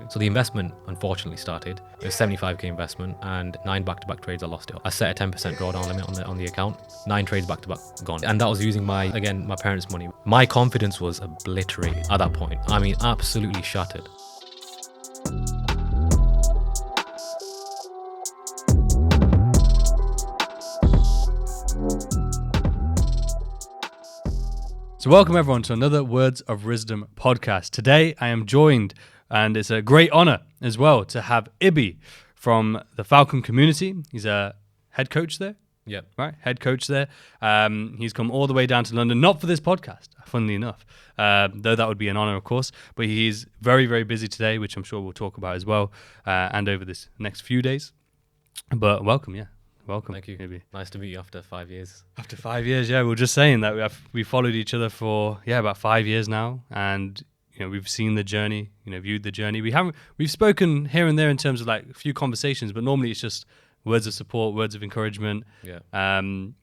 So the investment unfortunately started. It was 75k investment and 9 back-to-back trades. I lost it. I set a 10% drawdown limit on the account. 9 trades back-to-back gone. And that was using my parents' money. My confidence was obliterated at that point. I mean, absolutely shattered. So welcome everyone to another Words of Rizdom podcast. Today I am joined, and it's a great honor as well, to have Ibby from the Falcon community. He's a head coach there. Yep. Right, head coach there. He's come all the way down to London, not for this podcast, funnily enough, though that would be an honor, of course. But he's very, very busy today, which I'm sure we'll talk about as well, and over this next few days. But welcome, yeah. Welcome. Thank you. Ibby. Nice to meet you after 5 years. After 5 years, yeah. We were just saying that we followed each other for, about 5 years now. And, we've seen the journey, viewed the journey. We've spoken here and there in terms of like a few conversations, but normally it's just words of support, words of encouragement. Yeah. And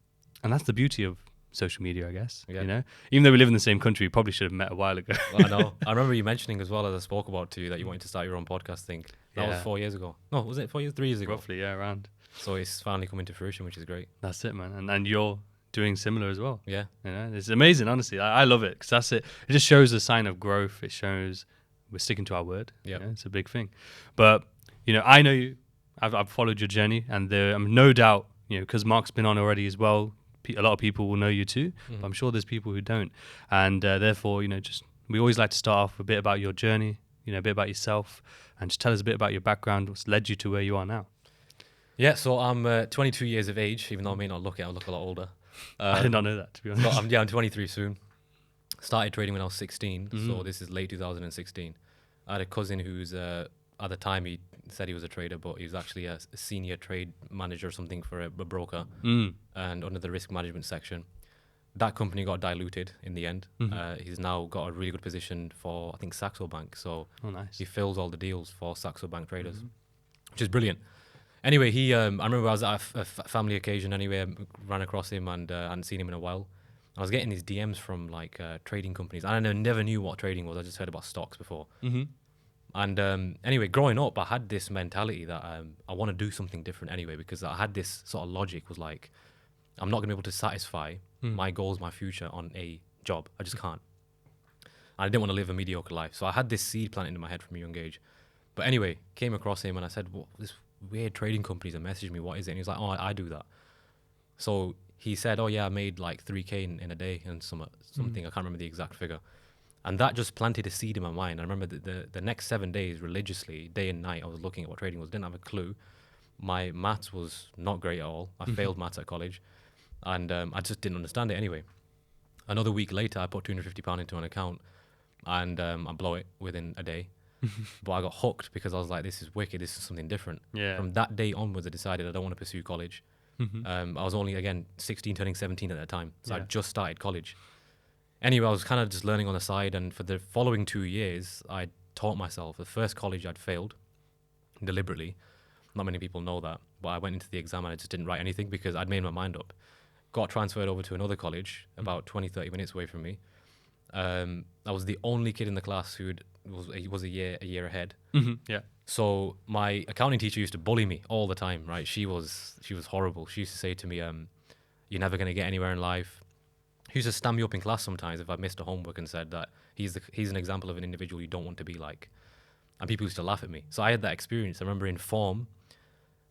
that's the beauty of social media, I guess. Yeah. Even though we live in the same country, we probably should have met a while ago. Well, I know. I remember you mentioning as well, as I spoke about to you, that you wanted to start your own podcast thing. That was 4 years ago. No, was it 4 years? 3 years ago? Roughly, yeah, around. So it's finally coming to fruition, which is great. That's it, man. And you're doing similar as well. Yeah. It's amazing, honestly. I love it because that's it. It just shows a sign of growth. It shows we're sticking to our word. Yeah. It's a big thing. But, I know you. I've followed your journey, and I'm no doubt, because Mark's been on already as well, a lot of people will know you too. Mm-hmm. But I'm sure there's people who don't. And therefore, we always like to start off with a bit about your journey, a bit about yourself, and just tell us a bit about your background, what's led you to where you are now. Yeah, so I'm 22 years of age, even though I may not look it, I look a lot older. I did not know that, to be honest. I'm 23 soon. Started trading when I was 16, so this is late 2016. I had a cousin who's, at the time he said he was a trader, but he was actually a senior trade manager or something for a broker, and under the risk management section. That company got diluted in the end. He's now got a really good position for, I think, Saxo Bank. So nice. He fills all the deals for Saxo Bank traders, which is brilliant. Anyway, I remember I was at a family occasion anyway, ran across him and hadn't seen him in a while. I was getting these DMs from like trading companies. And I never knew what trading was. I just heard about stocks before. And anyway, growing up, I had this mentality that I want to do something different anyway, because I had this sort of logic was like, I'm not going to be able to satisfy my goals, my future on a job. I just can't. I didn't want to live a mediocre life. So I had this seed planted in my head from a young age. But anyway, came across him and I said, well, this weird trading companies and messaged me, what is it? And he was like, oh, I do that. So he said, oh yeah, I made like 3k in a day and something. I can't remember the exact figure. And that just planted a seed in my mind. I remember the next 7 days religiously, day and night, I was looking at what trading was. Didn't have a clue. My maths was not great at all. I failed maths at college. And I just didn't understand it anyway. Another week later, I put £250 into an account and I blow it within a day. But I got hooked because I was like, this is wicked. This is something different. Yeah. From that day onwards, I decided I don't want to pursue college. I was only, again, 16, turning 17 at that time. So I just started college. Anyway, I was kind of just learning on the side. And for the following 2 years, I taught myself. The first college I'd failed deliberately. Not many people know that. But I went into the exam and I just didn't write anything because I'd made my mind up. Got transferred over to another college about 20, 30 minutes away from me. I was the only kid in the class who was a year ahead. Yeah. So my accounting teacher used to bully me all the time, right? She was horrible. She used to say to me, you're never going to get anywhere in life. He used to stand me up in class sometimes if I missed a homework and said that he's an example of an individual you don't want to be like. And people used to laugh at me. So I had that experience. I remember in form,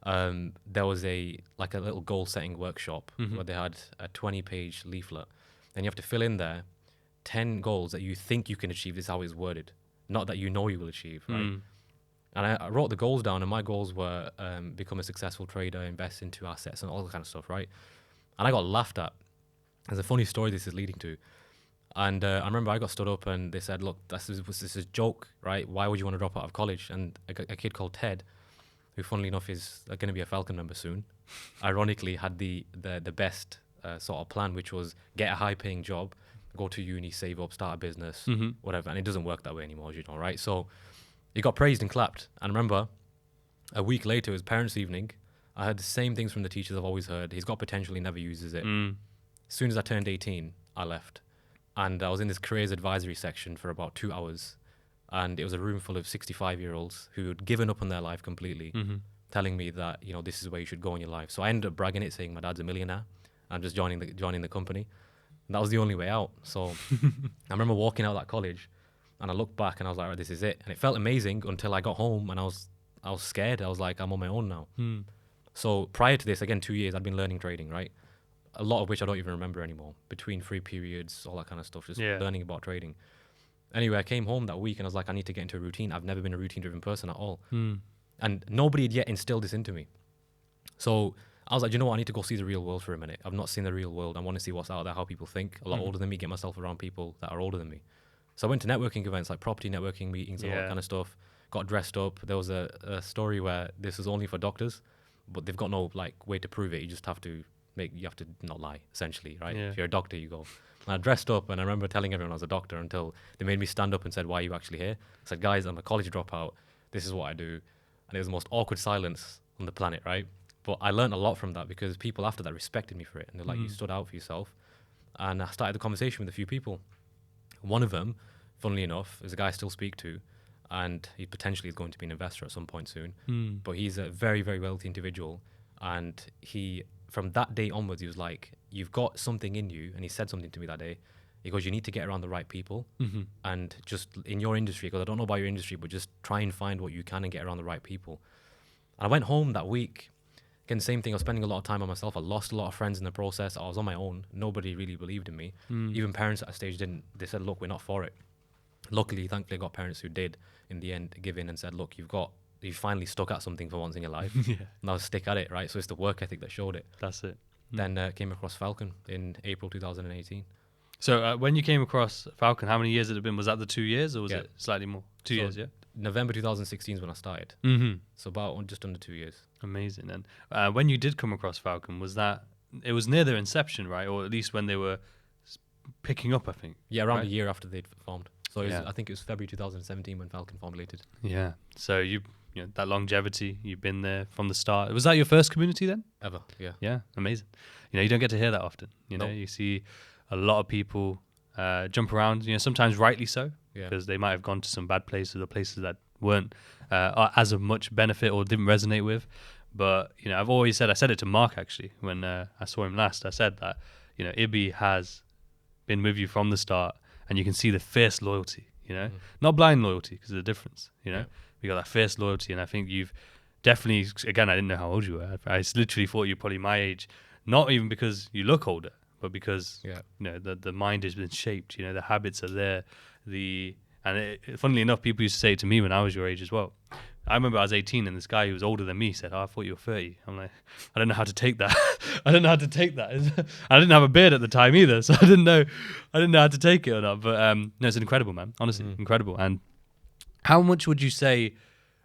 there was a little goal setting workshop where they had a 20-page leaflet. And you have to fill in there 10 goals that you think you can achieve. This is how it's worded. Not that you know you will achieve, right? And I wrote the goals down, and my goals were become a successful trader, invest into assets, and all that kind of stuff, right? And I got laughed at. There's a funny story this is leading to. And I remember I got stood up, and they said, look, this is a joke, right? Why would you want to drop out of college? And a kid called Ted, who funnily enough is going to be a Falcon member soon, ironically had the best sort of plan, which was get a high-paying job, go to uni, save up, start a business, whatever. And it doesn't work that way anymore, as you know, right? So he got praised and clapped. And I remember a week later, it was parents' evening. I heard the same things from the teachers I've always heard. He's got potential, he never uses it. As soon as I turned 18, I left. And I was in this careers advisory section for about 2 hours. And it was a room full of 65-year-olds who had given up on their life completely, telling me that, you know, this is where you should go in your life. So I ended up bragging it, saying my dad's a millionaire. I'm just joining the company. And that was the only way out. So I remember walking out of that college, and I looked back and I was like, right, this is it. And it felt amazing until I got home, and I was scared. I was like, I'm on my own now. So prior to this, again, 2 years, I'd been learning trading, right? A lot of which I don't even remember anymore. Between free periods, all that kind of stuff, just learning about trading. Anyway, I came home that week and I was like, I need to get into a routine. I've never been a routine-driven person at all. And nobody had yet instilled this into me. So I was like, you know what? I need to go see the real world for a minute. I've not seen the real world. I want to see what's out there, how people think. A lot older than me, get myself around people that are older than me. So I went to networking events, like property networking meetings and all that kind of stuff. Got dressed up. There was a story where this is only for doctors, but they've got no like way to prove it. You just have to not lie, essentially, right? If you're a doctor, you go. And I dressed up, and I remember telling everyone I was a doctor until they made me stand up and said, why are you actually here? I said, guys, I'm a college dropout. This is what I do. And it was the most awkward silence on the planet, right? But I learned a lot from that because people after that respected me for it. And they're like, you stood out for yourself. And I started the conversation with a few people. One of them, funnily enough, is a guy I still speak to. And he potentially is going to be an investor at some point soon. But he's a very, very wealthy individual. And he, from that day onwards, he was like, you've got something in you. And he said something to me that day. He goes, you need to get around the right people. And just in your industry, because I don't know about your industry, but just try and find what you can and get around the right people. And I went home that week. Again, same thing. I was spending a lot of time on myself. I lost a lot of friends in the process. I was on my own. Nobody really believed in me. Even parents at a stage didn't. They said, look, we're not for it. Luckily, thankfully, I got parents who did in the end give in and said, look, you finally stuck at something for once in your life. Now stick at it, right? So it's the work ethic that showed it. That's it. Then came across Falcon in April 2018. So when you came across Falcon, how many years had it been? Was that the 2 years, or was it slightly more? 2 years, yeah? November 2016 is when I started. So about just under 2 years. Amazing. And when you did come across Falcon, it was near their inception, right? Or at least when they were picking up, I think. Yeah, around a year after they'd formed. So I think it was February 2017 when Falcon formulated. Yeah. So you know that longevity, you've been there from the start. Was that your first community then? Ever, yeah. Yeah, amazing. You know, you don't get to hear that often. You know, you see a lot of people jump around, you know, sometimes rightly so, because they might have gone to some bad places or places that weren't as of much benefit or didn't resonate with. But, you know, I've always said, I said it to Mark actually when I saw him last. I said that, you know, Ibby has been with you from the start, and you can see the fierce loyalty, you know, not blind loyalty, because there's a difference, you know. You got that fierce loyalty, and I think you've definitely, again, I didn't know how old you were. I literally thought you were probably my age, not even because you look older, but because you know the mind has been shaped. You know, the habits are there. Funnily enough, people used to say it to me when I was your age as well. I remember I was 18 and this guy who was older than me said, "Oh, I thought you were 30." I'm like, I don't know how to take that. I don't know how to take that. I didn't have a beard at the time either, so I didn't know how to take it or not. But no, it's incredible, man. Honestly, incredible. And how much would you say?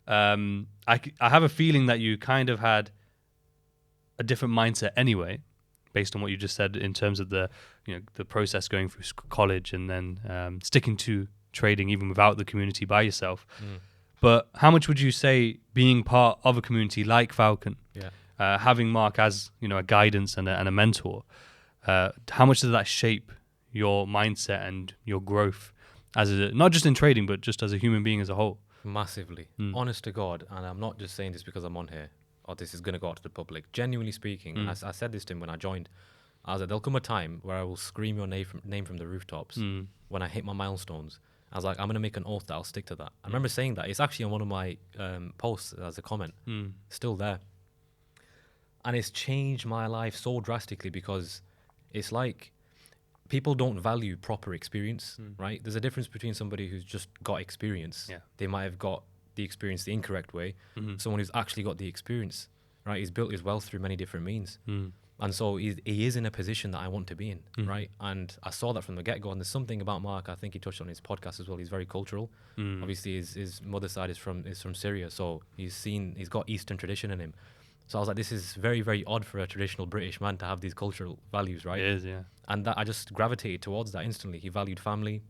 I have a feeling that you kind of had a different mindset anyway, based on what you just said in terms of the process going through college and then sticking to trading even without the community by yourself. But how much would you say being part of a community like Falcon, having Mark as a guidance and a mentor, how much does that shape your mindset and your growth as not just in trading but just as a human being as a whole? Massively. Honest to God, and I'm not just saying this because I'm on here or this is going to go out to the public. Genuinely speaking, and I said this to him when I joined, I was like, there'll come a time where I will scream your name from the rooftops when I hit my milestones. I was like, I'm going to make an oath that I'll stick to that. I remember saying that. It's actually on one of my posts as a comment. Still there. And it's changed my life so drastically because it's like people don't value proper experience, right? There's a difference between somebody who's just got experience. They might have got the experience the incorrect way. Someone who's actually got the experience, right? He's built his wealth through many different means. And so he is in a position that I want to be in, right? And I saw that from the get-go. And there's something about Mark, I think he touched on his podcast as well. He's very cultural. Obviously, his mother's side is from Syria. So he's got Eastern tradition in him. So I was like, this is very, very odd for a traditional British man to have these cultural values, right? It is, yeah. And that I just gravitated towards that instantly. He valued family,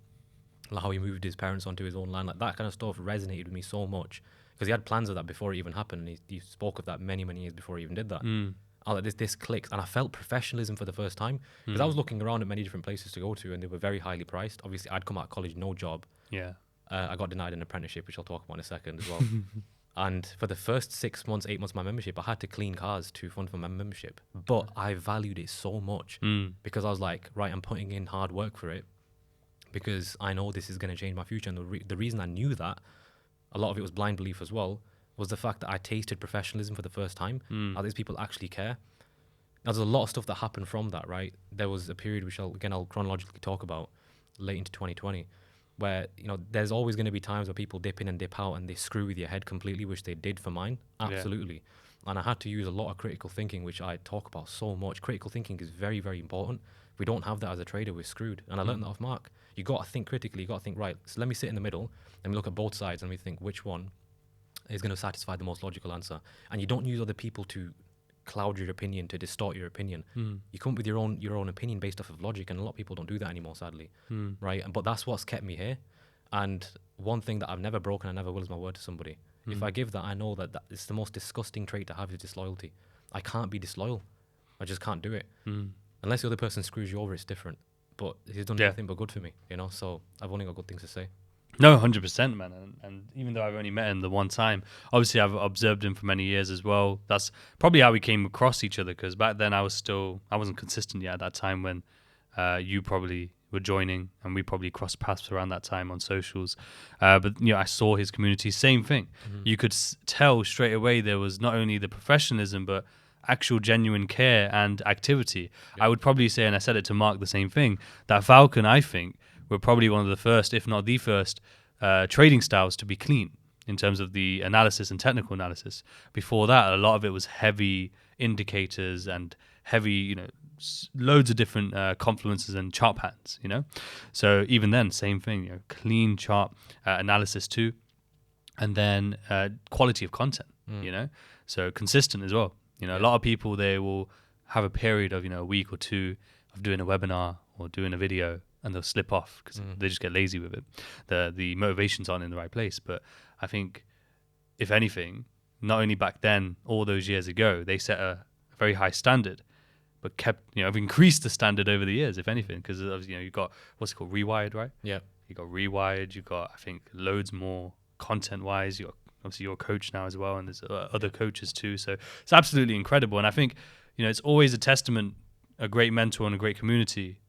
like how he moved his parents onto his own land. Like that kind of stuff resonated with me so much because he had plans of that before it even happened. And he spoke of that many, many years before he even did that. I was like, this clicked. And I felt professionalism for the first time because I was looking around at many different places to go to and they were very highly priced. Obviously, I'd come out of college, no job. Yeah. I got denied an apprenticeship, which I'll talk about in a second as well. And for the first 6 months, 8 months of my membership, I had to clean cars to fund for my membership. But I valued it so much because I was like, right, I'm putting in hard work for it because I know this is going to change my future. And the reason I knew that, a lot of it was blind belief as well, was the fact that I tasted professionalism for the first time. How these people actually care. Now, there's a lot of stuff that happened from that, right? There was a period which I'll chronologically talk about late into 2020, where, you know, there's always going to be times where people dip in and dip out and they screw with your head completely, which they did for mine. Absolutely. Yeah. And I had to use a lot of critical thinking, which I talk about so much. Critical thinking is very, very important. If we don't have that as a trader, we're screwed. And I learned that off Mark. You got to think critically. You got to think, right, so let me sit in the middle and look at both sides and we think which one is going to satisfy the most logical answer. And you don't use other people to cloud your opinion, to distort your opinion. You come up with your own opinion based off of logic, and a lot of people don't do that anymore, sadly. Right? But that's what's kept me here. And one thing that I've never broken, I never will, is my word to somebody. If I give that, I know that it's the most disgusting trait to have, is disloyalty. I can't be disloyal. I just can't do it. Unless the other person screws you over, it's different. But he's done nothing but good for me, you know. So I've only got good things to say. No, 100%, man. And even though I've only met him the one time, obviously I've observed him for many years as well. That's probably how we came across each other, because back then I wasn't consistent yet at that time when you probably were joining, and we probably crossed paths around that time on socials. But, you know, I saw his community, same thing. You could tell straight away there was not only the professionalism, but actual genuine care and activity. I would probably say, and I said it to Mark, the same thing, that Falcon, I think, were probably one of the first, if not the first, trading styles to be clean in terms of the analysis and technical analysis. Before that, a lot of it was heavy indicators and heavy, you know, loads of different confluences and chart patterns, you know. So even then, same thing, you know, clean chart analysis too, and then quality of content, you know, so consistent as well. You know, a lot of people, they will have a period of, you know, a week or two of doing a webinar or doing a video, and they'll slip off because they just get lazy with it. The motivations aren't in the right place. But I think, if anything, not only back then, all those years ago, they set a very high standard, but kept, you know, have increased the standard over the years, if anything, because, you know, you've got, what's it called, Rewired, right? Yeah. You got Rewired, you got, I think, loads more content-wise. You got, obviously, you're a coach now as well, and there's other coaches too. So it's absolutely incredible. And I think, you know, it's always a testament, a great mentor and a great community,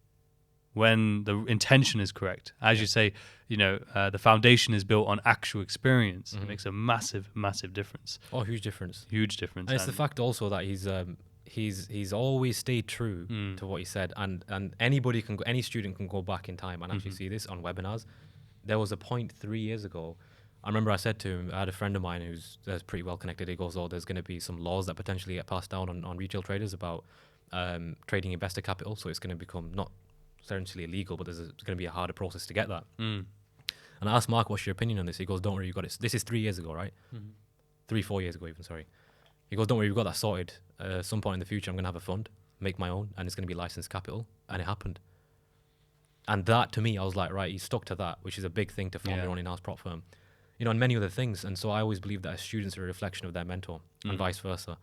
when the intention is correct. As you say, you know, the foundation is built on actual experience. It makes a massive, massive difference. Oh, huge difference. Huge difference. And it's the fact also that he's always stayed true to what he said. And any student can go back in time and actually see this on webinars. There was a point 3 years ago. I remember I said to him, I had a friend of mine who's pretty well connected. He goes, oh, there's going to be some laws that potentially get passed down on retail traders about trading investor capital. So it's going to become not essentially illegal, but there's going to be a harder process to get that. And I asked Mark, what's your opinion on this? He goes, don't worry, you got it. This is 3 years ago, right? 4 years ago even, sorry. He goes, don't worry, we've got that sorted. At some point in the future, I'm going to have a fund, make my own, and it's going to be licensed capital. And it happened. And that, to me, I was like, right, he's stuck to that, which is a big thing to form your own in-house prop firm. You know, and many other things. And so I always believe that students are a reflection of their mentor and vice versa.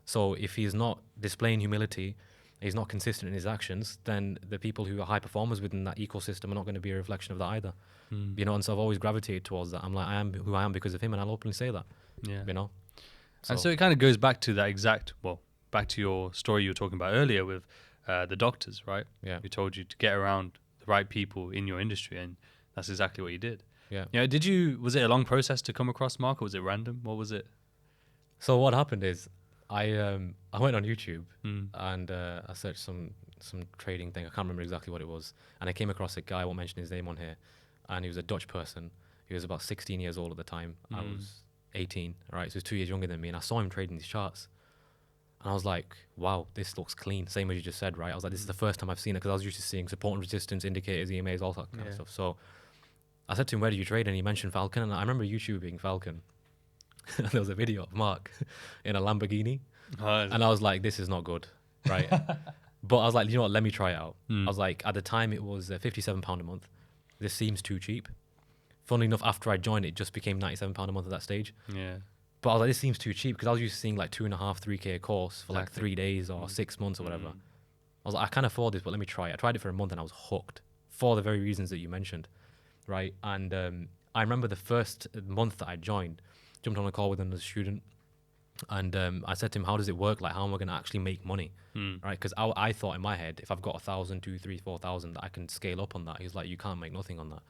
So if he's not displaying humility, he's not consistent in his actions, then the people who are high performers within that ecosystem are not going to be a reflection of that either. You know, and so I've always gravitated towards that. I'm like, I am who I am because of him, and I'll openly say that. You know? And so it kind of goes back to that back to your story you were talking about earlier with the doctors, right? Yeah. Who told you to get around the right people in your industry, and that's exactly what you did. Yeah. You know, was it a long process to come across Mark, or was it random? What was it? So what happened is I went on YouTube and I searched some trading thing. I can't remember exactly what it was. And I came across a guy, I won't mention his name on here, and he was a Dutch person. He was about 16 years old at the time. I was 18, right? So he was 2 years younger than me, and I saw him trading these charts. And I was like, wow, this looks clean. Same as you just said, right? I was like, this is the first time I've seen it, because I was used to seeing support and resistance indicators, EMAs, all that kind of stuff. So I said to him, where do you trade? And he mentioned Falcon. And I remember YouTubing Falcon. And there was a video of Mark in a Lamborghini. And I was like, this is not good, right? But I was like, you know what, let me try it out. I was like, at the time it was £57 a month. This seems too cheap. Funnily enough, after I joined, it just became £97 a month at that stage. Yeah. But I was like, this seems too cheap, because I was used to seeing like 2.5, 3K a course for like 3 days or 6 months or whatever. I was like, I can't afford this, but let me try it. I tried it for a month and I was hooked for the very reasons that you mentioned, right? And I remember the first month that I joined, jumped on a call with another student, and I said to him, how does it work? Like, how am I going to actually make money? Right? Because I thought in my head, if I've got 1,000, 2, 3, 4,000, that I can scale up on that. He was like, you can't make nothing on that.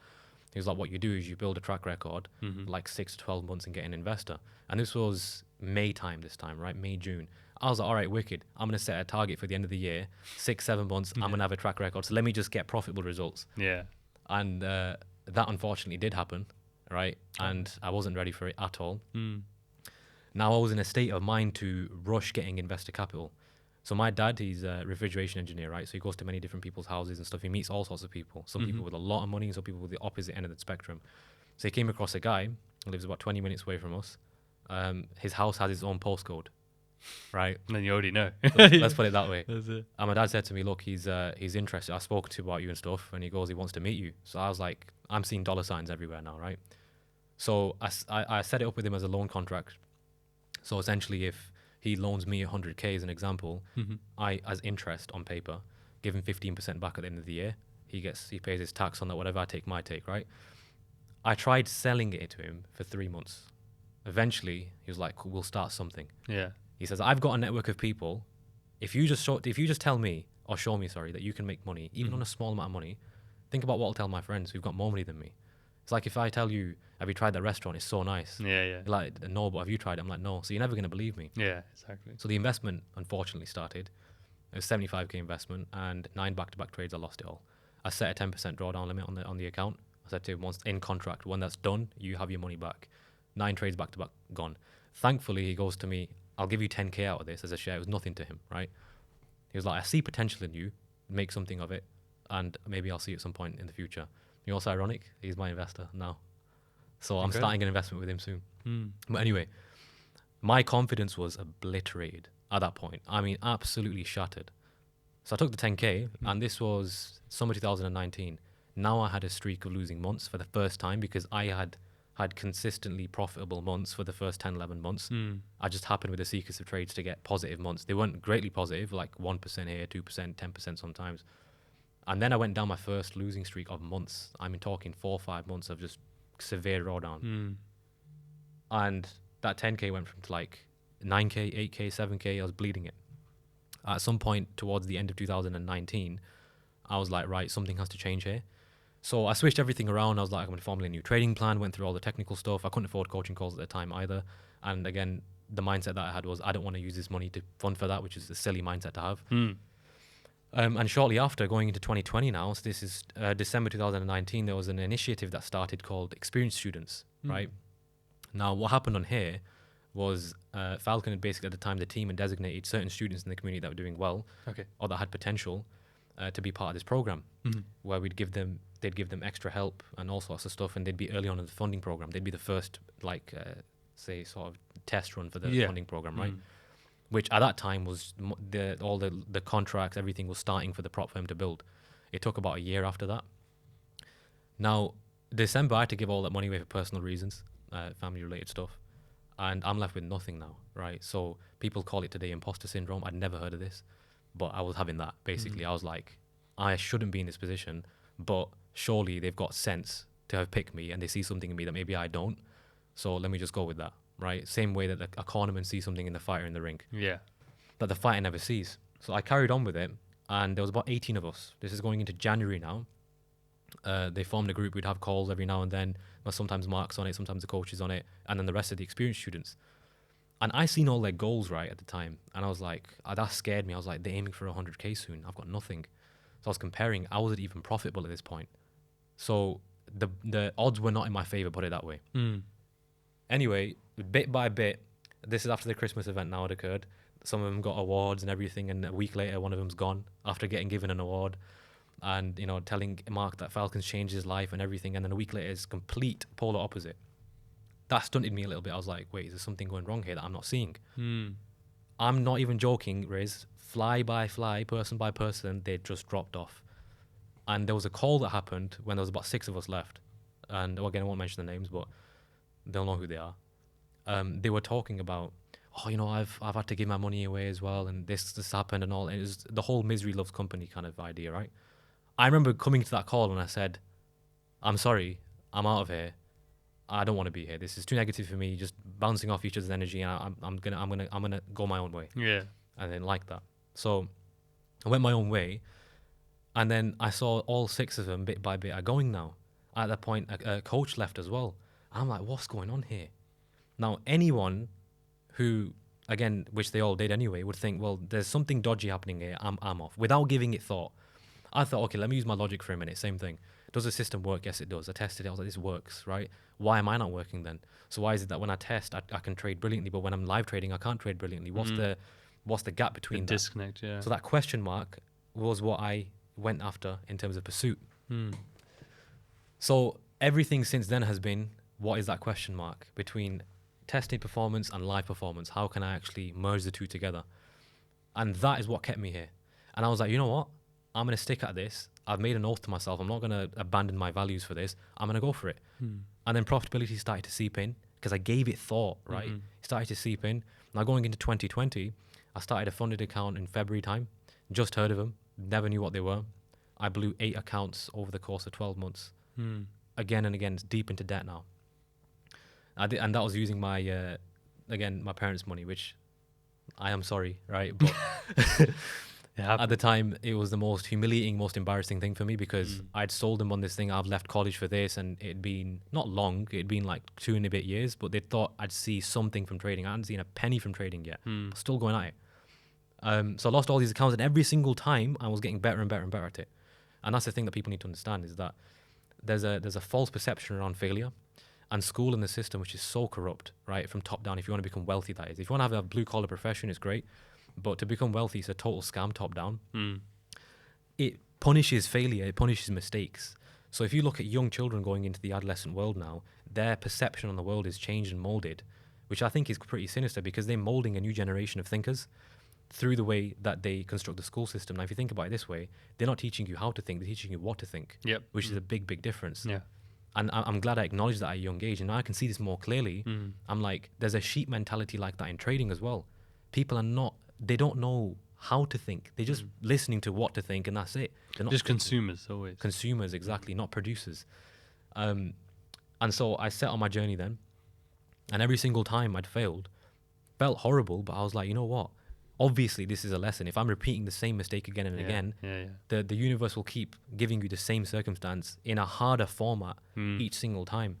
He was like, what you do is you build a track record, like 6 to 12 months, and get an investor. And this was May time this time, right? May, June. I was like, all right, wicked. I'm going to set a target for the end of the year, 6, 7 months. I'm going to have a track record. So let me just get profitable results. Yeah. And that unfortunately did happen, right? And I wasn't ready for it at all. Now I was in a state of mind to rush getting investor capital. So my dad, he's a refrigeration engineer, right? So he goes to many different people's houses and stuff. He meets all sorts of people. Some people with a lot of money, and some people with the opposite end of the spectrum. So he came across a guy who lives about 20 minutes away from us. His house has its own postcode, right? And then you already know. So let's put it that way. That's it. And my dad said to me, look, he's interested. I spoke to him about you and stuff. And he goes, he wants to meet you. So I was like, I'm seeing dollar signs everywhere now, right? So I set it up with him as a loan contract. So essentially, if he loans me 100K as an example, I, as interest on paper, give him 15% back at the end of the year. He pays his tax on that, whatever. I take my take, right? I tried selling it to him for 3 months. Eventually, he was like, cool, we'll start something. Yeah. He says, I've got a network of people. If you just tell me, or show me, sorry, that you can make money, even on a small amount of money, think about what I'll tell my friends who've got more money than me. It's like if I tell you, have you tried that restaurant? It's so nice. Yeah. You're like, no, but have you tried it? I'm like, no. So you're never going to believe me. Yeah, exactly. So the investment, unfortunately, started. It was 75K investment, and 9 back-to-back trades, I lost it all. I set a 10% drawdown limit on the account. I said to him, once in contract, when that's done, you have your money back. 9 trades back-to-back, gone. Thankfully, he goes to me, I'll give you 10K out of this as a share. It was nothing to him, right? He was like, I see potential in you, make something of it, and maybe I'll see you at some point in the future. You know what's ironic? He's my investor now. So I'm starting an investment with him soon. But anyway, my confidence was obliterated at that point. I mean, absolutely shattered. So I took the 10K, and this was summer 2019. Now I had a streak of losing months for the first time, because I had consistently profitable months for the first 10, 11 months. I just happened with the sequence of trades to get positive months. They weren't greatly positive, like 1% here, 2%, 10% sometimes. And then I went down my first losing streak of months. I mean, talking 4 or 5 months of just severe drawdown. And that 10K went from to like 9K, 8K, 7K. I was bleeding it. At some point towards the end of 2019, I was like, right, something has to change here. So I switched everything around. I was like, I'm going to formulate a new trading plan, went through all the technical stuff. I couldn't afford coaching calls at the time either. And again, the mindset that I had was, I don't want to use this money to fund for that, which is a silly mindset to have. And shortly after, going into 2020 now, so this is December 2019, there was an initiative that started called Experienced Students, right? Now, what happened on here was Falcon had basically, at the time, the team had designated certain students in the community that were doing well, or that had potential to be part of this program, where they'd give them extra help and all sorts of stuff, and they'd be early on in the funding program. They'd be the first, say, sort of test run for the funding program, right? Which at that time was all the contracts, everything was starting for the prop firm to build. It took about a year after that. Now, December, I had to give all that money away for personal reasons, family-related stuff, and I'm left with nothing now, right? So people call it today imposter syndrome. I'd never heard of this, but I was having that. Basically, I was like, I shouldn't be in this position, but surely they've got sense to have picked me, and they see something in me that maybe I don't. So let me just go with that. Right, same way that a cornerman sees something in the fighter in the ring, that the fighter never sees. So I carried on with it, and there was about 18 of us. This is going into January now. They formed a group. We'd have calls every now and then. Sometimes Mark's on it, sometimes the coach is on it, and then the rest of the experienced students. And I seen all their goals right at the time, and I was like, that scared me. I was like, they're aiming for 100K soon. I've got nothing. So I was comparing. I wasn't even profitable at this point. So the odds were not in my favor, put it that way. Anyway, bit by bit, this is after the Christmas event now had occurred. Some of them got awards and everything, and a week later, one of them's gone after getting given an award, and telling Mark that Falcon's changed his life and everything, and then a week later, it's complete polar opposite. That stunted me a little bit. I was like, wait, is there something going wrong here that I'm not seeing? I'm not even joking, Riz. Fly by fly, person by person, they just dropped off. And there was a call that happened when there was about 6 of us left, and again, I won't mention the names, but they'll know who they are. They were talking about, I've had to give my money away as well, and this happened and all. And it was the whole misery loves company kind of idea, right? I remember coming to that call and I said, I'm sorry, I'm out of here. I don't want to be here. This is too negative for me. Just bouncing off each other's energy, and I'm gonna go my own way. Yeah. I didn't like that, so I went my own way, and then I saw all 6 of them bit by bit are going now. At that point, a coach left as well. I'm like, what's going on here? Now, anyone who, again, which they all did anyway, would think, well, there's something dodgy happening here. I'm off, without giving it thought. I thought, okay, let me use my logic for a minute. Same thing. Does the system work? Yes, it does. I tested it. I was like, this works, right? Why am I not working then? So why is it that when I test, I can trade brilliantly, but when I'm live trading, I can't trade brilliantly? What's the gap between that? Disconnect, yeah. So that question mark was what I went after in terms of pursuit. So everything since then has been, what is that question mark between testing performance and live performance? How can I actually merge the two together? And that is what kept me here. And I was like, you know what? I'm going to stick at this. I've made an oath to myself. I'm not going to abandon my values for this. I'm going to go for it. And then profitability started to seep in because I gave it thought, right? It started to seep in. Now going into 2020, I started a funded account in February time. Just heard of them. Never knew what they were. I blew 8 accounts over the course of 12 months. Again and again, it's deep into debt now. And that was using my, again, my parents' money, which I am sorry, right? But at the time, it was the most humiliating, most embarrassing thing for me because I'd sold them on this thing. I've left college for this, and it'd been not long. It'd been like 2 and a bit years, but they thought I'd see something from trading. I hadn't seen a penny from trading yet. Still going at it. So I lost all these accounts, and every single time I was getting better and better and better at it. And that's the thing that people need to understand is that there's a false perception around failure, and school and the system, which is so corrupt, right, from top down. If you want to become wealthy, that is. If you want to have a blue collar profession, it's great. But to become wealthy, it's a total scam top down. It punishes failure. It punishes mistakes. So if you look at young children going into the adolescent world now, their perception on the world is changed and molded, which I think is pretty sinister because they're molding a new generation of thinkers through the way that they construct the school system. Now, if you think about it this way, they're not teaching you how to think, they're teaching you what to think, which is a big, big difference. Yeah. And I'm glad I acknowledged that at a young age. And now I can see this more clearly. I'm like, there's a sheep mentality like that in trading as well. People are not, they don't know how to think. They're just listening to what to think, and that's it. They're not just thinking. consumers always. Consumers, exactly, not producers. And so I set on my journey then. And every single time I'd failed, felt horrible, but I was like, you know what? Obviously, this is a lesson. If I'm repeating the same mistake again and again, the universe will keep giving you the same circumstance in a harder format each single time.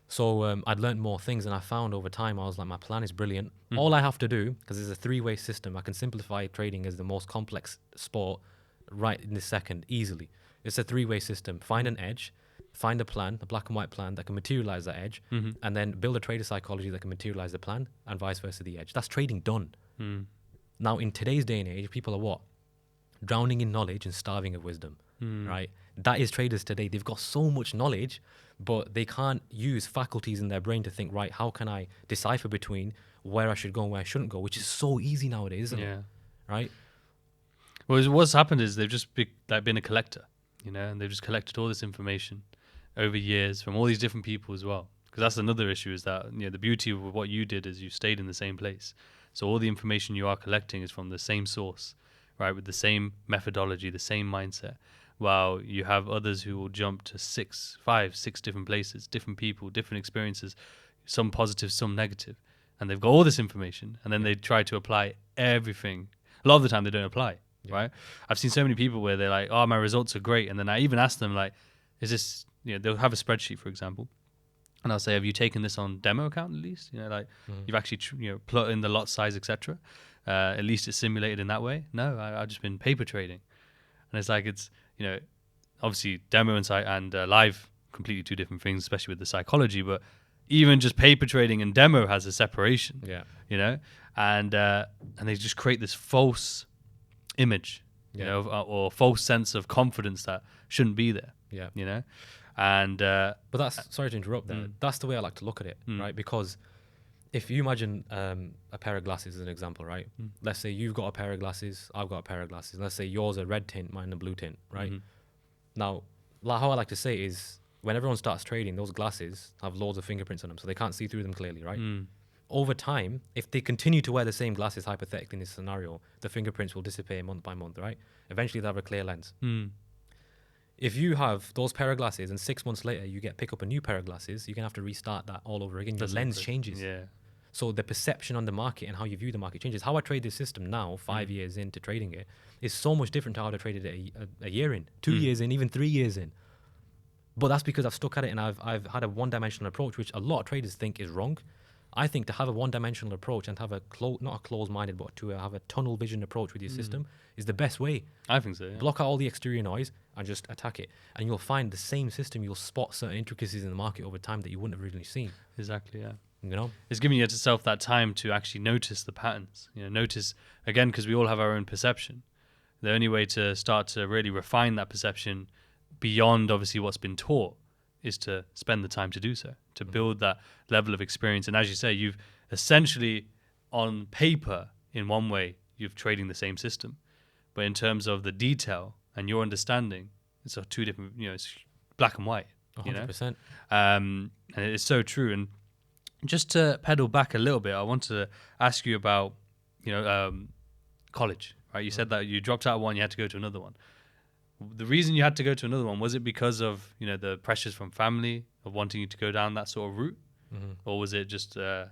So I'd learned more things, and I found over time, I was like, my plan is brilliant. All I have to do, because it's a 3-way system, I can simplify trading as the most complex sport right in this second, easily. It's a 3-way system. Find an edge, find a plan, a black and white plan that can materialize that edge, and then build a trader psychology that can materialize the plan, and vice versa the edge. That's trading done. Now, in today's day and age, people are what? Drowning in knowledge and starving of wisdom, right? That is traders today. They've got so much knowledge, but they can't use faculties in their brain to think, right, how can I decipher between where I should go and where I shouldn't go, which is so easy nowadays, isn't it? Right? Well, what's happened is they've just been a collector, and they've just collected all this information over years from all these different people as well. Because that's another issue is that, the beauty of what you did is you stayed in the same place. So all the information you are collecting is from the same source, right, with the same methodology, the same mindset, while you have others who will jump to 5, 6 different places, different people, different experiences, some positive, some negative. And they've got all this information, and then they try to apply everything. A lot of the time they don't apply, right? I've seen so many people where they're like, oh, my results are great. And then I even ask them, like, is this, they'll have a spreadsheet, for example. And I'll say, have you taken this on demo account at least? You've actually, plot in the lot size, etc. At least it's simulated in that way. No, I've just been paper trading. And it's like, obviously demo and live, completely 2 different things, especially with the psychology. But even just paper trading and demo has a separation, and they just create this false image, or false sense of confidence that shouldn't be there, And but that's, sorry to interrupt there, that's the way I like to look at it, right? Because if you imagine a pair of glasses as an example, right? Let's say you've got a pair of glasses, I've got a pair of glasses. Let's say yours a red tint, mine a blue tint, right? Now, how I like to say it is, when everyone starts trading, those glasses have loads of fingerprints on them, so they can't see through them clearly, right? Over time, if they continue to wear the same glasses, hypothetically in this scenario, the fingerprints will disappear month by month, right? Eventually they'll have a clear lens. If you have those pair of glasses and 6 months later you pick up a new pair of glasses, you're gonna have to restart that all over again. Your lens changes. Yeah. So the perception on the market and how you view the market changes. How I trade this system now, 5 years into trading it, is so much different to how I traded it a year in, 2 years in, even 3 years in. But that's because I've stuck at it and I've had a one-dimensional approach, which a lot of traders think is wrong. I think to have a one-dimensional approach and have not a closed-minded, but to have a tunnel vision approach with your system is the best way. I think so, yeah. Block out all the exterior noise and just attack it. And you'll find the same system, you'll spot certain intricacies in the market over time that you wouldn't have originally seen. Exactly, yeah. You know? It's giving yourself that time to actually notice the patterns. Notice, again, because we all have our own perception. The only way to start to really refine that perception beyond, obviously, what's been taught is to spend the time to do so, to build that level of experience. And as you say, you've essentially, on paper, in one way, you're trading the same system. But in terms of the detail and your understanding, it's two different, it's black and white. 100%. And it's so true. And just to pedal back a little bit, I want to ask you about, college, right? You said that you dropped out of one, you had to go to another one. The reason you had to go to another one, was it because of, the pressures from family of wanting you to go down that sort of route? Or was it just, I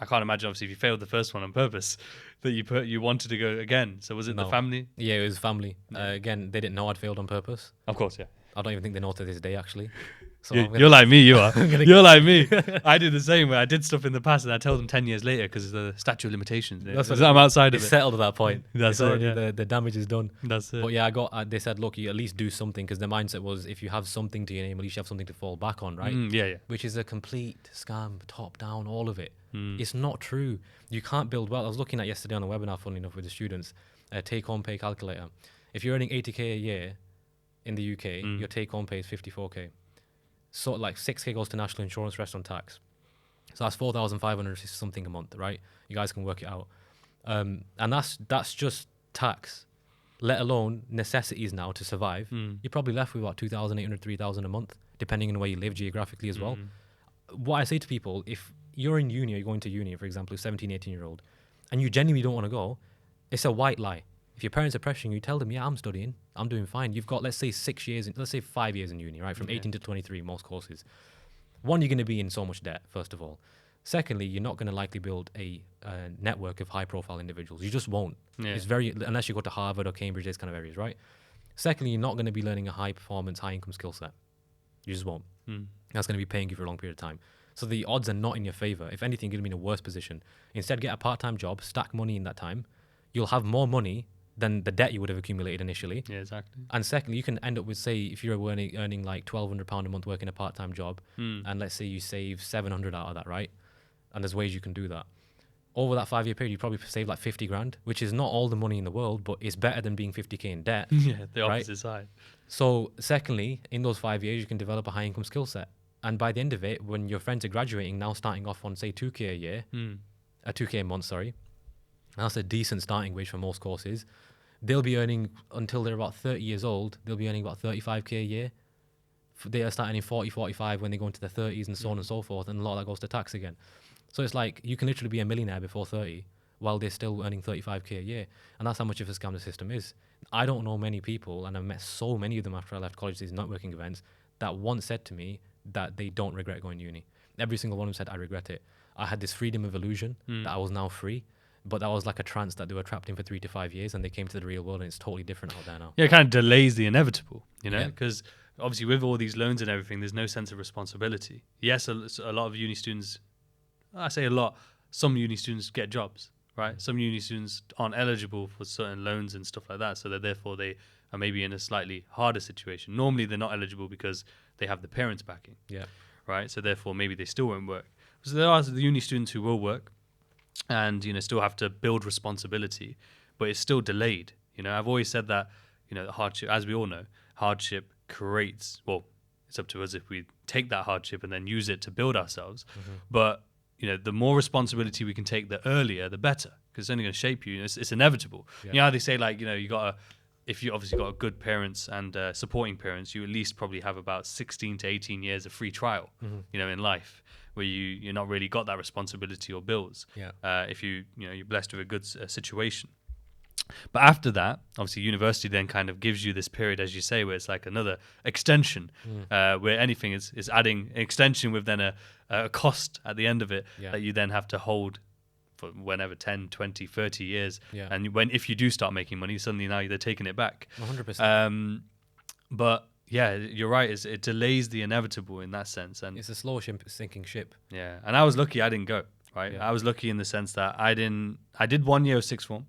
can't imagine, obviously, if you failed the first one on purpose, that you wanted to go again. So was it the family? Yeah, it was family. Again, they didn't know I'd failed on purpose. Of course, yeah. I don't even think they know to this day, actually. So you're like me, you are. You're like me. I do the same way. I did stuff in the past and I tell them 10 years later because of the statute of limitations. That's what I'm outside of it's it. settled at that point. That's it, yeah. The damage is done. That's it. But yeah, they said, look, you at least do something, because the mindset was, if you have something to your name, at least you have something to fall back on, right? Yeah. Which is a complete scam, top down, all of it. It's not true. You can't build wealth. I was looking at yesterday on a webinar, funny enough, with the students, a take-home pay calculator. If you're earning 80k a year in the UK, your take-home pay is 54k. So like 6k goes to national insurance, rest on tax. So that's 4,500 something a month, right? You guys can work it out. And that's just tax, let alone necessities now to survive. You're probably left with about 2,800, 3,000 a month, depending on where you live geographically as well. What I say to people, if you're in uni, or you're going to uni, for example, a 17, 18-year-old, and you genuinely don't want to go, it's a white lie. If your parents are pressuring you, tell them, yeah, I'm studying, I'm doing fine. You've got, let's say 5 years in uni, right? From 18 to 23, most courses. One, you're going to be in so much debt, first of all. Secondly, you're not going to likely build a network of high-profile individuals. You just won't. Yeah. It's unless you go to Harvard or Cambridge, these kind of areas, right? Secondly, you're not going to be learning a high-performance, high-income skill set. You just won't. That's going to be paying you for a long period of time. So the odds are not in your favor. If anything, you're going to be in a worse position. Instead, get a part-time job, stack money in that time. You'll have more money than the debt you would have accumulated initially. Yeah, exactly. And secondly, you can end up with, say, if you're earning like £1,200 a month working a part-time job, and let's say you save 700 out of that, right? And there's ways you can do that. Over that 5-year period, you probably save like 50 grand, which is not all the money in the world, but it's better than being 50k in debt. Yeah, the opposite side. So secondly, in those 5 years, you can develop a high-income skill set. And by the end of it, when your friends are graduating, now starting off on, say, 2k a year, 2k a month, sorry, that's a decent starting wage for most courses. They'll be earning, until they're about 30 years old, they'll be earning about 35k a year. They are starting in 40, 45 when they go into their 30s and so on and so forth, and a lot of that goes to tax again. So it's like you can literally be a millionaire before 30 while they're still earning 35k a year. And that's how much of a scam the system is. I don't know many people, and I've met so many of them after I left college, these networking events, that once said to me that they don't regret going to uni. Every single one of them said, I regret it. I had this freedom of illusion that I was now free. But that was like a trance that they were trapped in for 3 to 5 years, and they came to the real world, and it's totally different out there now. Yeah, it kind of delays the inevitable, because obviously with all these loans and everything, there's no sense of responsibility. Yes, a lot of uni students, I say a lot, some uni students get jobs, right? Some uni students aren't eligible for certain loans and stuff like that, so that therefore they are maybe in a slightly harder situation. Normally they're not eligible because they have the parents backing, right? So therefore maybe they still won't work. So there are the uni students who will work, and still have to build responsibility, but it's still delayed. I've always said that hardship, as we all know, hardship creates, well, it's up to us if we take that hardship and then use it to build ourselves. But the more responsibility we can take, the earlier the better, because it's only going to shape you. It's inevitable. You know how they say, like, you gotta, if you obviously got a good parents and supporting parents, you at least probably have about 16 to 18 years of free trial in life, where you're not really got that responsibility or bills. If you're blessed with a good situation. But after that, obviously, university then kind of gives you this period, as you say, where it's like another extension, where anything is adding an extension with then a cost at the end of it Yeah. that you then have to hold for whenever 10, 20, 30 years. Yeah. And if you do start making money, suddenly now they're taking it back. 100%. But yeah, you're right. It delays the inevitable in that sense. And It's a slow sinking ship. yeah, and I was lucky I didn't go, right? Yeah. I was lucky in the sense that I did 1 year of sixth form.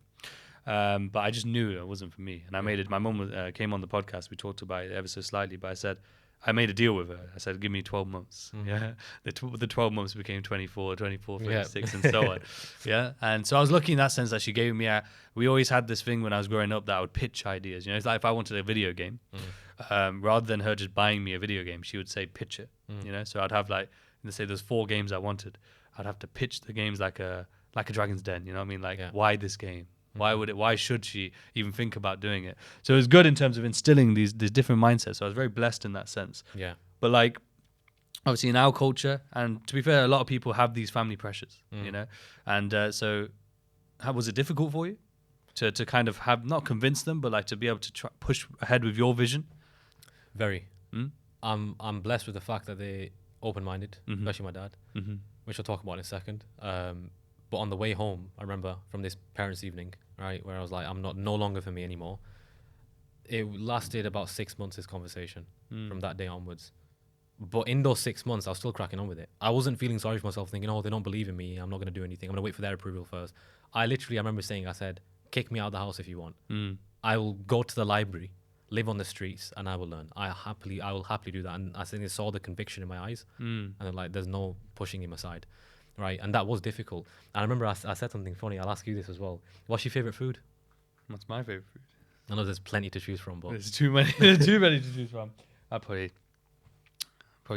But I just knew it wasn't for me, and I made it. My mum came on the podcast. We talked about it ever so slightly, but I said I made a deal with her. I said, "Give me 12 months." Yeah, the 12 months became 24, 36, and so on. Yeah, and so I was lucky in that sense that she gave me. We always had this thing when I was growing up that I would pitch ideas. You know, it's like if I wanted a video game, rather than her just buying me a video game, she would say pitch it. You know, so I'd have like, let's say there's 4 games I wanted. I'd have to pitch the games like a Dragon's Den. You know what I mean? Like why this game? Why should she even think about doing it? So it was good in terms of instilling these different mindsets. So I was very blessed in that sense. Yeah. But like, obviously in our culture, and to be fair, a lot of people have these family pressures, you know? And so was it difficult for you to kind of have, not convince them, but like to be able to push ahead with your vision? Very. I'm blessed with the fact that they're open-minded, especially my dad, which I'll talk about in a second. But on the way home, I remember from this parents' evening, right, where I was like, no longer for me anymore. It lasted about 6 months, this conversation, from that day onwards. But in those 6 months, I was still cracking on with it. I wasn't feeling sorry for myself, thinking, oh, they don't believe in me. I'm not going to do anything. I'm going to wait for their approval first. I remember saying, I said, kick me out of the house if you want. I will go to the library, live on the streets, and I will learn. I will happily do that. And I think they saw the conviction in my eyes. And they're like, there's no pushing him aside. Right, and that was difficult. And I remember I said something funny. I'll ask you this as well. What's your favorite food? What's my favorite food? I know there's plenty to choose from, but there's too many. There's too many to choose from. I'd probably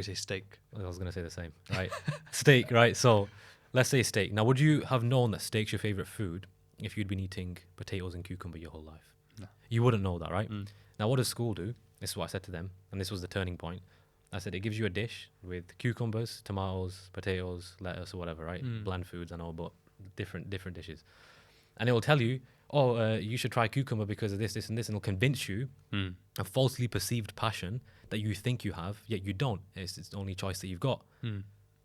say steak. I was gonna say the same. Right, steak. Right. So let's say steak. Now, would you have known that steak's your favorite food if you'd been eating potatoes and cucumber your whole life? No. You wouldn't know that, right? Now, what does school do? This is what I said to them, and this was the turning point. I said it gives you a dish with cucumbers, tomatoes, potatoes, lettuce, or whatever, right? Bland foods, I know, but different dishes. And it will tell you, you should try cucumber because of this, this, and this, and it'll convince you a falsely perceived passion that you think you have, yet you don't. It's the only choice that you've got.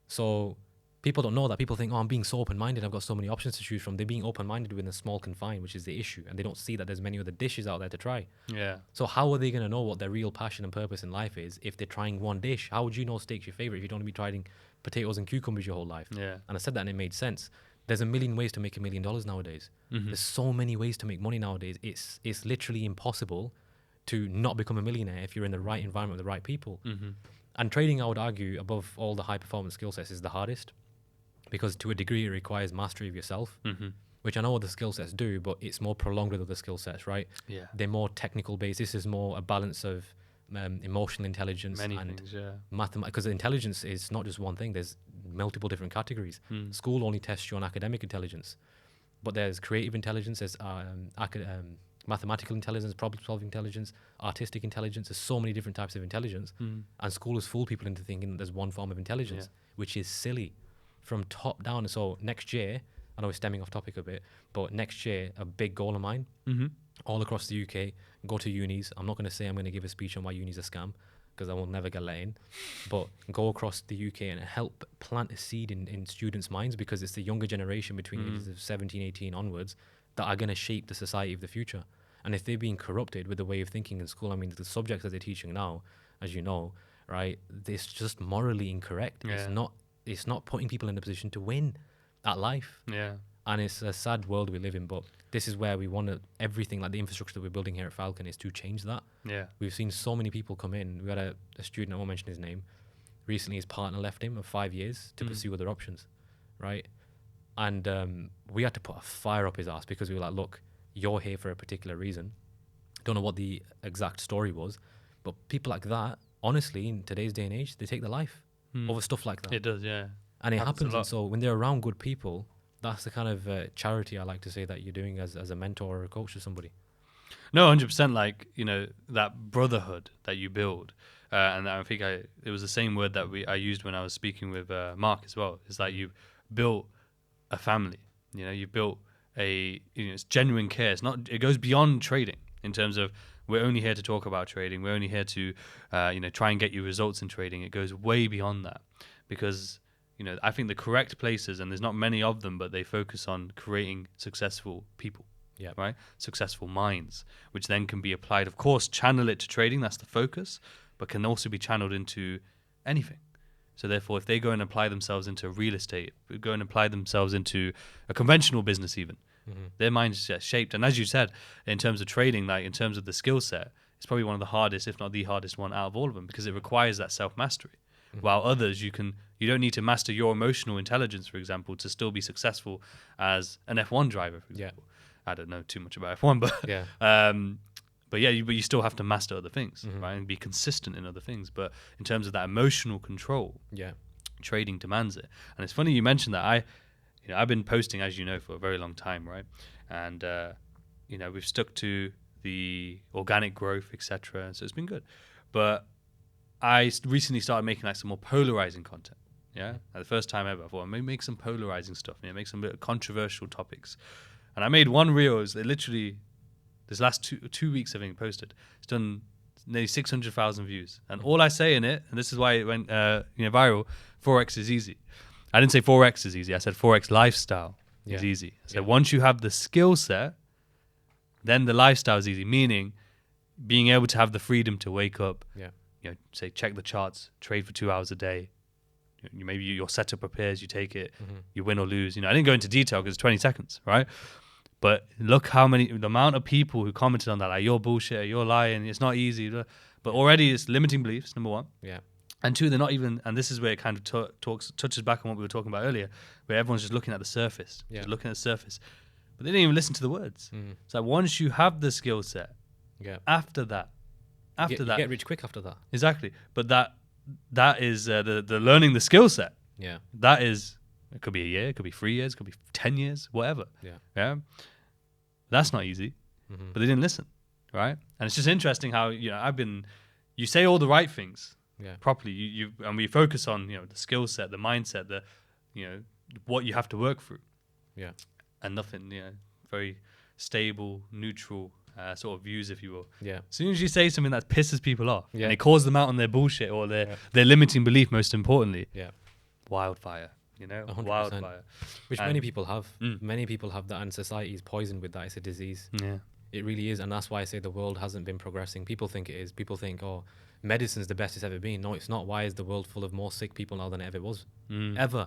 So people don't know that. People think, I'm being so open-minded. I've got so many options to choose from. They're being open-minded within a small confine, which is the issue. And they don't see that there's many other dishes out there to try. Yeah. So how are they going to know what their real passion and purpose in life is if they're trying one dish? How would you know steak's your favorite if you don't be trying potatoes and cucumbers your whole life? Yeah. And I said that and it made sense. There's a million ways to make $1 million nowadays. There's so many ways to make money nowadays. It's literally impossible to not become a millionaire if you're in the right environment with the right people. And trading, I would argue, above all the high-performance skill sets is the hardest. Because to a degree, it requires mastery of yourself, which I know other skill sets do, but it's more prolonged with other skill sets, right? Yeah. They're more technical based. This is more a balance of emotional intelligence Many and things, yeah. mathematics. Because intelligence is not just one thing. There's multiple different categories. School only tests you on academic intelligence, but there's creative intelligence, there's mathematical intelligence, problem-solving intelligence, artistic intelligence. There's so many different types of intelligence, and school has fooled people into thinking that there's one form of intelligence, which is silly. From top down. So next year, I know we're stemming off topic a bit, but next year, a big goal of mine, all across the UK, go to unis. I'm not going to say I'm going to give a speech on why uni's a scam, because I will never get let in, but go across the UK and help plant a seed in students' minds, because it's the younger generation between the ages of 17, 18 onwards that are going to shape the society of the future. And if they're being corrupted with the way of thinking in school, I mean, the subjects that they're teaching now, as you know, right, it's just morally incorrect. Yeah. It's not putting people in a position to win at life. Yeah. And it's a sad world we live in, but this is where we want to, everything, like the infrastructure that we're building here at Falcon is to change that. Yeah. We've seen so many people come in. We had a student, I won't mention his name, recently his partner left him of 5 years to pursue other options, right? And we had to put a fire up his ass because we were like, look, you're here for a particular reason. Don't know what the exact story was, but people like that, honestly, in today's day and age, they take their life over stuff like that. It does, yeah. And it Happens happens. a lot. And so when they're around good people, that's the kind of charity I like to say that you're doing as a mentor or a coach to somebody. No, 100%. Like, you know, that brotherhood that you build, and I think it was the same word that I used when I was speaking with Mark as well. It's like you built a family. You know, you built it's genuine care. It goes beyond trading in terms of we're only here to talk about trading. We're only here to try and get you results in trading. It goes way beyond that, because I think the correct places, and there's not many of them, but they focus on creating successful people. Yeah. Right. Successful minds, which then can be applied. Of course, channel it to trading. That's the focus, but can also be channeled into anything. So therefore, if they go and apply themselves into real estate, go and apply themselves into a conventional business, even their minds get shaped. And as you said, in terms of trading, like in terms of the skill set, it's probably one of the hardest, if not the hardest one out of all of them, because it requires that self mastery. While others, you don't need to master your emotional intelligence, for example, to still be successful as an F1 driver, for example. I don't know too much about F1, but you still have to master other things, right, and be consistent in other things. But in terms of that emotional control, trading demands it. And it's funny you mentioned that. I've been posting, as you know, for a very long time, right? And we've stuck to the organic growth, etc. So it's been good. But I recently started making like some more polarizing content. Yeah, the first time ever. I thought maybe make some polarizing stuff. Make some bit of controversial topics. And I made one reel. It literally this last two weeks, I think, posted. It's done nearly 600,000 views. And all I say in it, and this is why it went viral, Forex is easy. I didn't say Forex is easy. I said Forex lifestyle is easy. So once you have the skill set, then the lifestyle is easy. Meaning, being able to have the freedom to wake up, say check the charts, trade for 2 hours a day. Maybe your setup prepares, you take it, you win or lose. I didn't go into detail because it's 20 seconds, right? But look the amount of people who commented on that, like, you're bullshit, you're lying, it's not easy. But already it's limiting beliefs, number one. Yeah. And two, they're not even, and this is where it kind of touches back on what we were talking about earlier, where everyone's just looking at the surface, just looking at the surface. But they didn't even listen to the words. It's like once you have the skill set, after that. You get rich quick after that. Exactly. But that is the learning the skill set. Yeah. That is, it could be a year, it could be 3 years, it could be 10 years, whatever. Yeah. That's not easy, but they didn't listen, right? And it's just interesting how, you say all the right things properly, and we focus on, the skill set, the mindset, the, what you have to work through. Yeah. And nothing, very stable, neutral sort of views, if you will. Yeah. As soon as you say something that pisses people off, and it calls them out on their bullshit or their limiting belief, most importantly, wildfire. 100%. Wildfire. Which many people have. Many people have that, and society is poisoned with that. It's a disease. Yeah. It really is, and that's why I say the world hasn't been progressing. People think it is. People think, medicine's the best it's ever been. No, it's not. Why is the world full of more sick people now than it ever was? Ever.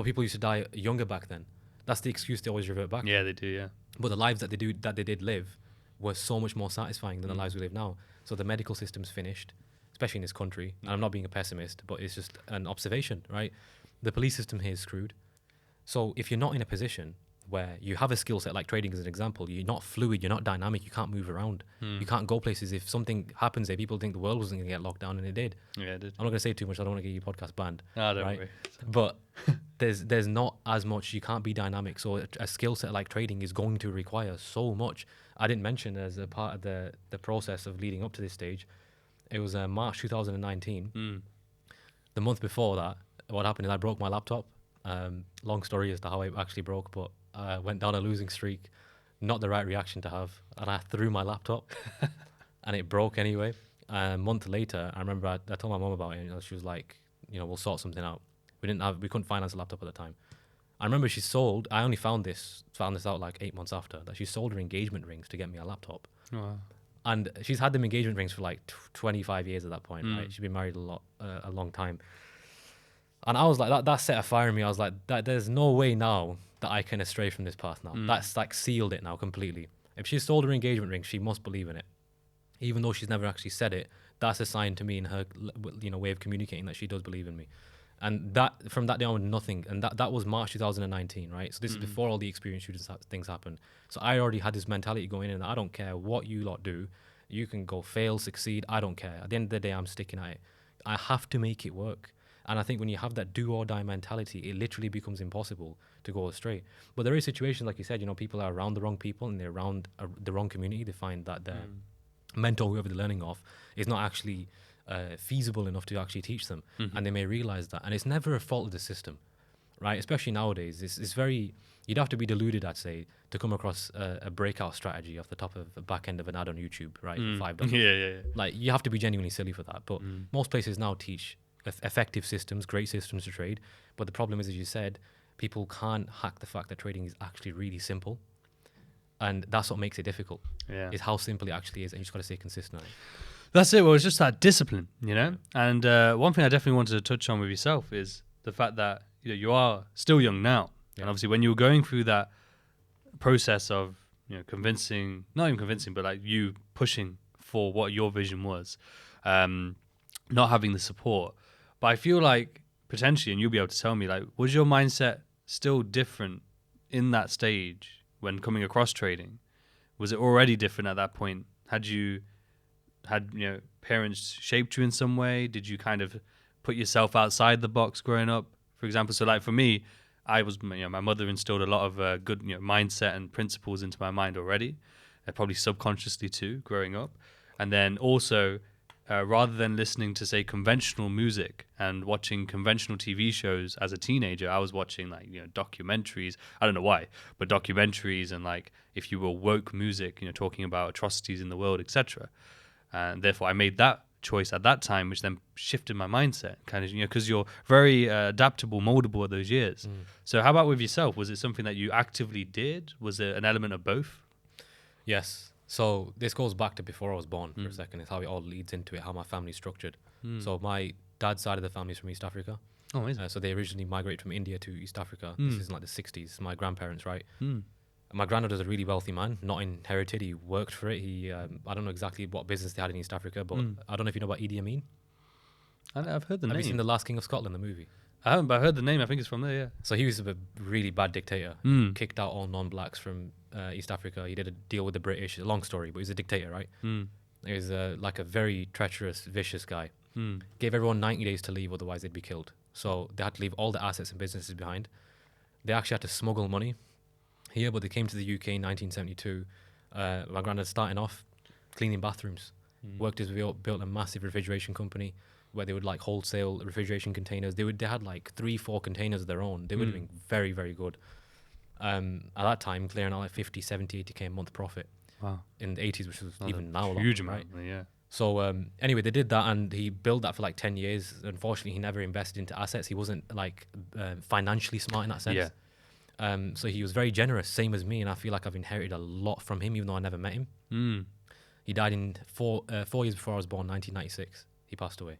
People used to die younger back then. That's the excuse they always revert back. Yeah, they do, yeah. But the lives that they did live were so much more satisfying than the lives we live now. So the medical system's finished, especially in this country. And I'm not being a pessimist, but it's just an observation, right? The police system here is screwed. So if you're not in a position where you have a skill set, like trading as an example, you're not fluid, you're not dynamic, you can't move around, you can't go places. If something happens there, people think the world wasn't going to get locked down, and it did. Yeah, it did. I'm not going to say too much. I don't want to get your podcast banned. No, don't right? worry. But there's not as much. You can't be dynamic. So a skill set like trading is going to require so much. I didn't mention as a part of the process of leading up to this stage, it was March 2019. The month before that, what happened is I broke my laptop. Long story as to how it actually broke, but I went down a losing streak. Not the right reaction to have, and I threw my laptop, and it broke anyway. A month later, I remember I told my mom about it, and she was like, we'll sort something out. We couldn't finance a laptop at the time. I remember I only found this out like 8 months after, that she sold her engagement rings to get me a laptop. Wow. And she's had them engagement rings for like 25 years at that point, right? She'd been married a long time. And I was like, that set a fire in me. I was like, there's no way now that I can astray from this path now. That's like sealed it now completely. If she sold her engagement ring, she must believe in it. Even though she's never actually said it, that's a sign to me in her way of communicating that she does believe in me. And that from that day on, nothing. And that was March 2019, right? So this is before all the experience things happened. So I already had this mentality going in, and I don't care what you lot do. You can go fail, succeed. I don't care. At the end of the day, I'm sticking at it. I have to make it work. And I think when you have that do or die mentality, it literally becomes impossible to go astray. But there is situations, like you said, people are around the wrong people and they're around the wrong community. They find that their mentor, whoever they're learning off, is not actually feasible enough to actually teach them. And they may realize that. And it's never a fault of the system, right? Especially nowadays, it's very, you'd have to be deluded, I'd say, to come across a breakout strategy off the top of the back end of an ad on YouTube, right? For $5. Yeah. Like, you have to be genuinely silly for that. But most places now teach effective systems, great systems to trade. But the problem is, as you said, people can't hack the fact that trading is actually really simple. And that's what makes it difficult. Yeah. Is how simple it actually is. And you just got to stay consistent. That's it. Well, it's just that discipline, you know? And one thing I definitely wanted to touch on with yourself is the fact that you are still young now. Yeah. And obviously when you were going through that process of, convincing, not even convincing, but like you pushing for what your vision was, not having the support. But I feel like potentially, and you'll be able to tell me, like, was your mindset still different in that stage when coming across trading? Was it already different at that point? Had parents shaped you in some way? Did you kind of put yourself outside the box growing up, for example? So like for me, I was, my mother instilled a lot of good mindset and principles into my mind already, probably subconsciously too, growing up. And then also, rather than listening to, say, conventional music and watching conventional TV shows as a teenager, I was watching documentaries. I don't know why, but documentaries and if you will, woke music, talking about atrocities in the world, etc. And therefore, I made that choice at that time, which then shifted my mindset, kind of, because you're very adaptable, moldable at those years. So how about with yourself? Was it something that you actively did? Was it an element of both? Yes. So this goes back to before I was born for a second. It's how it all leads into it, how my family's structured. So my dad's side of the family is from East Africa. Oh, amazing. So they originally migrated from India to East Africa. This is in the 60s. My grandparents, right? My granddad was a really wealthy man, not inherited. He worked for it. He, I don't know exactly what business they had in East Africa, but I don't know if you know about Idi Amin. I've heard the name. Have you seen The Last King of Scotland, the movie? I haven't, but I heard the name. I think it's from there, yeah. So he was a really bad dictator. Kicked out all non-blacks from East Africa. He did a deal with the British. A long story, but he's a dictator, right? He was like a very treacherous, vicious guy. Gave everyone 90 days to leave, otherwise they'd be killed. So they had to leave all the assets and businesses behind. They actually had to smuggle money here, but they came to the UK in 1972. My granddad starting off cleaning bathrooms. Worked his way up, built a massive refrigeration company where they would wholesale refrigeration containers. They had 3-4 containers of their own. They were doing very, very good. At that time, clearing out 50, 70, 80k a month profit. Wow. In the 80s, which was even now a huge lot, amount, right? Yeah. So anyway, they did that, and he built that for 10 years. Unfortunately, he never invested into assets. He wasn't financially smart in that sense. Yeah. So he was very generous, same as me, and I feel like I've inherited a lot from him, even though I never met him. He died in 4 years before I was born, 1996. He passed away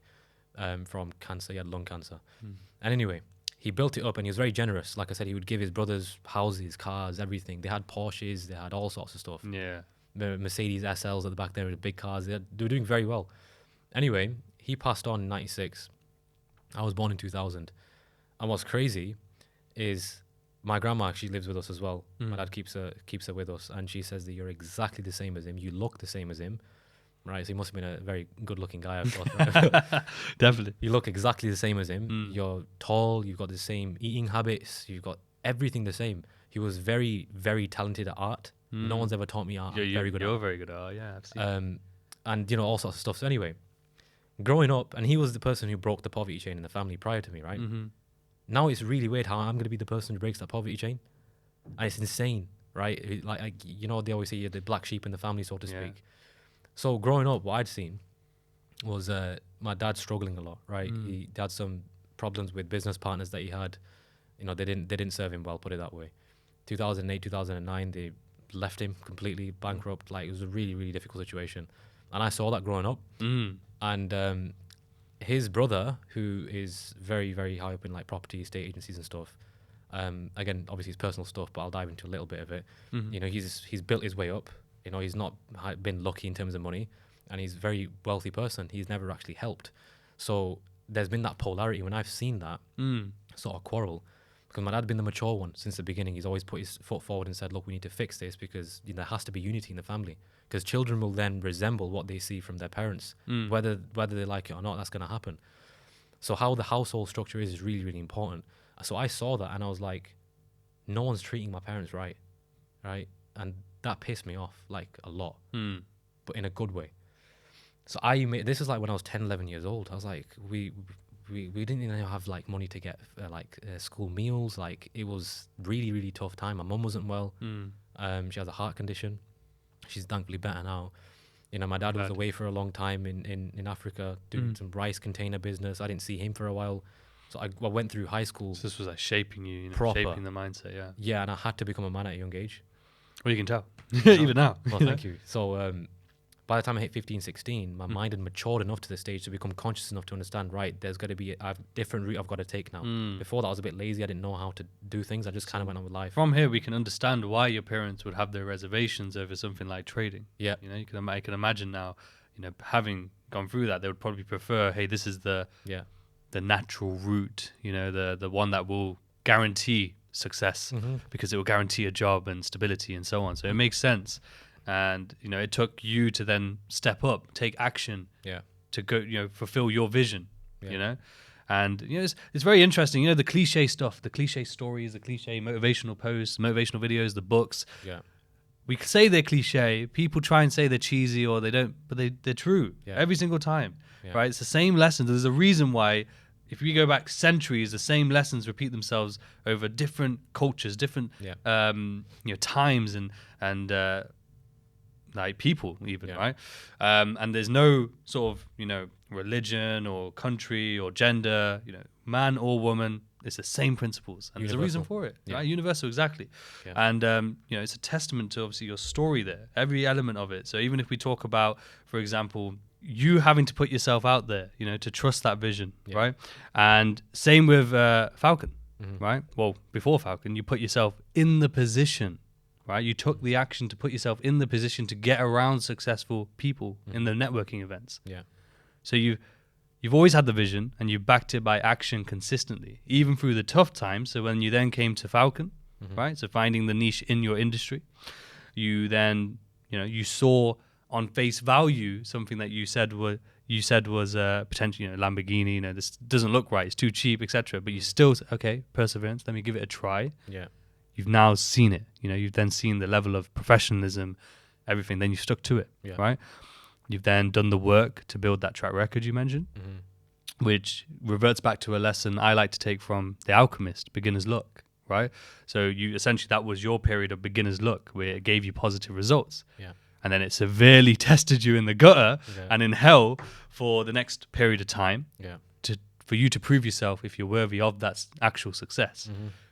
from cancer. He had lung cancer. And anyway, he built it up, and he was very generous. Like I said, he would give his brothers houses, cars, everything. They had Porsches, they had all sorts of stuff. Yeah. The Mercedes SLs at the back there, the big cars. They were doing very well. Anyway, he passed on in 96. I was born in 2000. And what's crazy is my grandma actually lives with us as well. My dad keeps her with us, and she says that you're exactly the same as him. You look the same as him, right? So he must have been a very good-looking guy, of course. Right? Definitely. You look exactly the same as him. You're tall. You've got the same eating habits. You've got everything the same. He was very, very talented at art. No one's ever taught me art. You're very good. You're very good at art. Yeah, I've seen. And all sorts of stuff. So anyway, growing up, and he was the person who broke the poverty chain in the family prior to me, right? Now it's really weird how I'm going to be the person who breaks that poverty chain. And it's insane, right? They always say you're the black sheep in the family, so to speak. So growing up, what I'd seen was my dad struggling a lot, right? He had some problems with business partners that he had. They didn't serve him well, put it that way. 2008, 2009, they left him completely bankrupt. It was a really, really difficult situation. And I saw that growing up. And his brother, who is very, very high up in property, estate agencies and stuff. Again, obviously it's personal stuff, but I'll dive into a little bit of it. He's built his way up. He's not been lucky in terms of money, and he's a very wealthy person. He's never actually helped. So there's been that polarity. When I've seen that sort of quarrel, because my dad's been the mature one since the beginning. He's always put his foot forward and said, look, we need to fix this, because there has to be unity in the family, because children will then resemble what they see from their parents, whether they like it or not. That's going to happen. So how the household structure is really, really important. So I saw that, and I was like, no one's treating my parents right? And that pissed me off a lot, but in a good way. So this is when I was 10, 11 years old. I was like, we we didn't even have like money to get school meals. Like it was really, really tough time. My mum wasn't well. She has a heart condition. She's thankfully better now. You know, my dad was away for a long time in Africa doing some rice container business. I didn't see him for a while. So I went through high school. So this was like shaping you, proper. Shaping the mindset, yeah. Yeah, and I had to become a man at a young age. Well, you can tell. Even now. Well, thank you. So by the time I hit 15, 16, my mind had matured enough to the stage to become conscious enough to understand, right, there's got to be a different route I've got to take now. Before that, I was a bit lazy. I didn't know how to do things. I just kind of went on with life. From here, we can understand why your parents would have their reservations over something like trading. Yeah. You know, you can imagine now, you know, having gone through that, they would probably prefer, hey, this is the natural route, you know, the one that will guarantee success because it will guarantee a job and stability and so on. So it makes sense. And, you know, it took you to then step up, take action to go, you know, fulfill your vision, you know. And, you know, it's very interesting, you know, the cliche stuff, the cliche stories, the cliche motivational posts, motivational videos, the books. Yeah. We say they're cliche. People try and say they're cheesy or they don't, but they're true every single time, right? It's the same lessons. There's a reason why, if we go back centuries, the same lessons repeat themselves over different cultures, different you know, times and like people even, right? And there's no sort of, you know, religion or country or gender, you know, man or woman. It's the same principles, and Universal. there's a reason for it, right? Universal, exactly. And you know, it's a testament to obviously your story there, every element of it. So even if we talk about, for example, you having to put yourself out there, you know, to trust that vision, right? And same with Falcon, right? Well, before Falcon, you put yourself in the position, right? You took the action to put yourself in the position to get around successful people in the networking events. Yeah. So you've always had the vision, and you backed it by action consistently, even through the tough times. So when you then came to Falcon, right? So finding the niche in your industry, you then, you know, you saw on face value something that you said was potentially, you know, Lamborghini. You know, this doesn't look right. It's too cheap, etc. But you still said, okay, perseverance. Let me give it a try. Yeah. You've now seen it. You know, you've then seen the level of professionalism, everything. Then you stuck to it, right? You've then done the work to build that track record you mentioned, which reverts back to a lesson I like to take from The Alchemist, beginner's luck, right? So you essentially, that was your period of beginner's luck where it gave you positive results. Yeah. And then it severely tested you in the gutter and in hell for the next period of time for you to prove yourself if you're worthy of that actual success,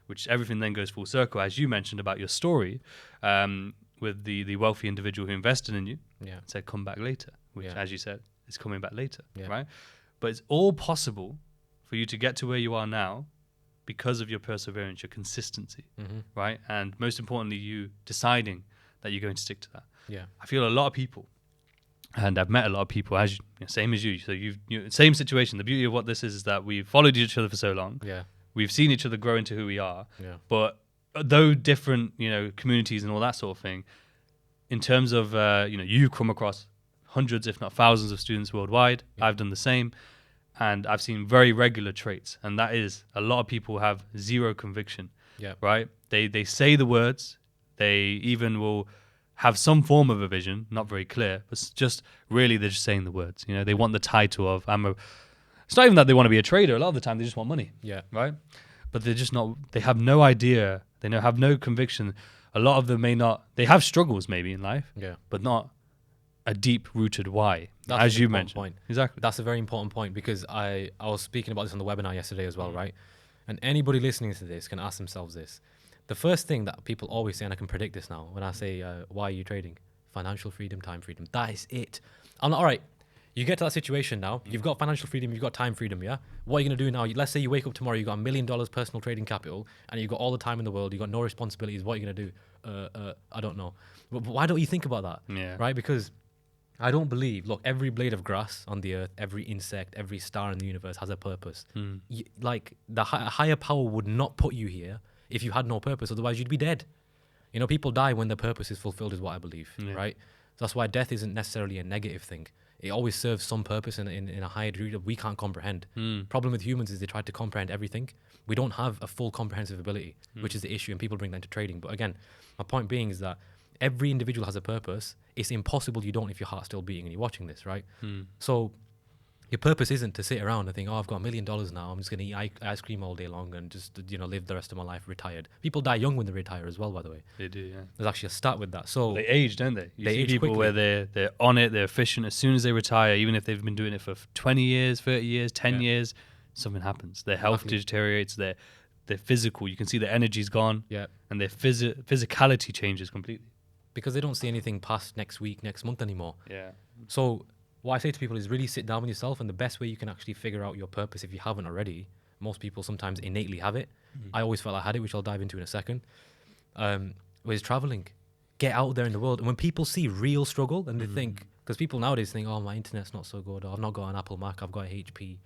which everything then goes full circle, as you mentioned about your story, with the wealthy individual who invested in you, said, come back later, which, as you said, is coming back later, right? But it's all possible for you to get to where you are now because of your perseverance, your consistency, right? And most importantly, you deciding that you're going to stick to that. Yeah. I feel a lot of people, and I've met a lot of people, as you know, same as you. So same situation. The beauty of what this is that we've followed each other for so long. Yeah. We've seen each other grow into who we are. Yeah. But though different, you know, communities and all that sort of thing, in terms of, you know, you come across hundreds, if not thousands of students worldwide. I've done the same. And I've seen very regular traits. And that is, a lot of people have zero conviction, right? They say the words. They even will have some form of a vision, not very clear, but it's just really they're just saying the words. You know, they want the title of it's not even that they want to be a trader. A lot of the time they just want money. Yeah. Right? But they're just not, they have no idea. They have no conviction. A lot of them they have struggles maybe in life, but not a deep rooted why, as you mentioned. Point. Exactly. That's a very important point because I was speaking about this on the webinar yesterday as well, right? And anybody listening to this can ask themselves this. The first thing that people always say, and I can predict this now, when I say, why are you trading? Financial freedom, time freedom. That is it. I'm like, all right, you get to that situation now. You've got financial freedom, you've got time freedom, yeah? What are you going to do now? Let's say you wake up tomorrow, you've got $1 million personal trading capital, and you've got all the time in the world, you've got no responsibilities. What are you going to do? I don't know. But why don't you think about that? Yeah. Right? Because I don't believe, look, every blade of grass on the earth, every insect, every star in the universe has a purpose. Like, the higher power would not put you here if you had no purpose, otherwise you'd be dead. You know, people die when their purpose is fulfilled, is what I believe, right? So that's why death isn't necessarily a negative thing. It always serves some purpose in a higher degree that we can't comprehend. Problem with humans is they try to comprehend everything. We don't have a full comprehensive ability, which is the issue, and people bring that into trading. But again, my point being is that every individual has a purpose. It's impossible you don't if your heart's still beating and you're watching this, right? So Your purpose isn't to sit around and think, oh, I've got $1 million now. I'm just going to eat ice cream all day long and just, live the rest of my life retired. People die young when they retire as well, by the way. They do, yeah. There's actually a stat with that. So they age, don't they? You they see age people quickly. where they're on it, they're efficient. As soon as they retire, even if they've been doing it for 20 years, 30 years, 10 years, something happens. Their health deteriorates, their physical, you can see their energy's gone, and their physicality changes completely. Because they don't see anything past next week, next month anymore. Yeah. So what I say to people is really sit down with yourself, and the best way you can actually figure out your purpose, if you haven't already, most people sometimes innately have it. I always felt I had it, which I'll dive into in a second, was traveling. Get out there in the world. And when people see real struggle and they think, because people nowadays think, oh, my internet's not so good, or I've not got an Apple Mac, I've got a HP.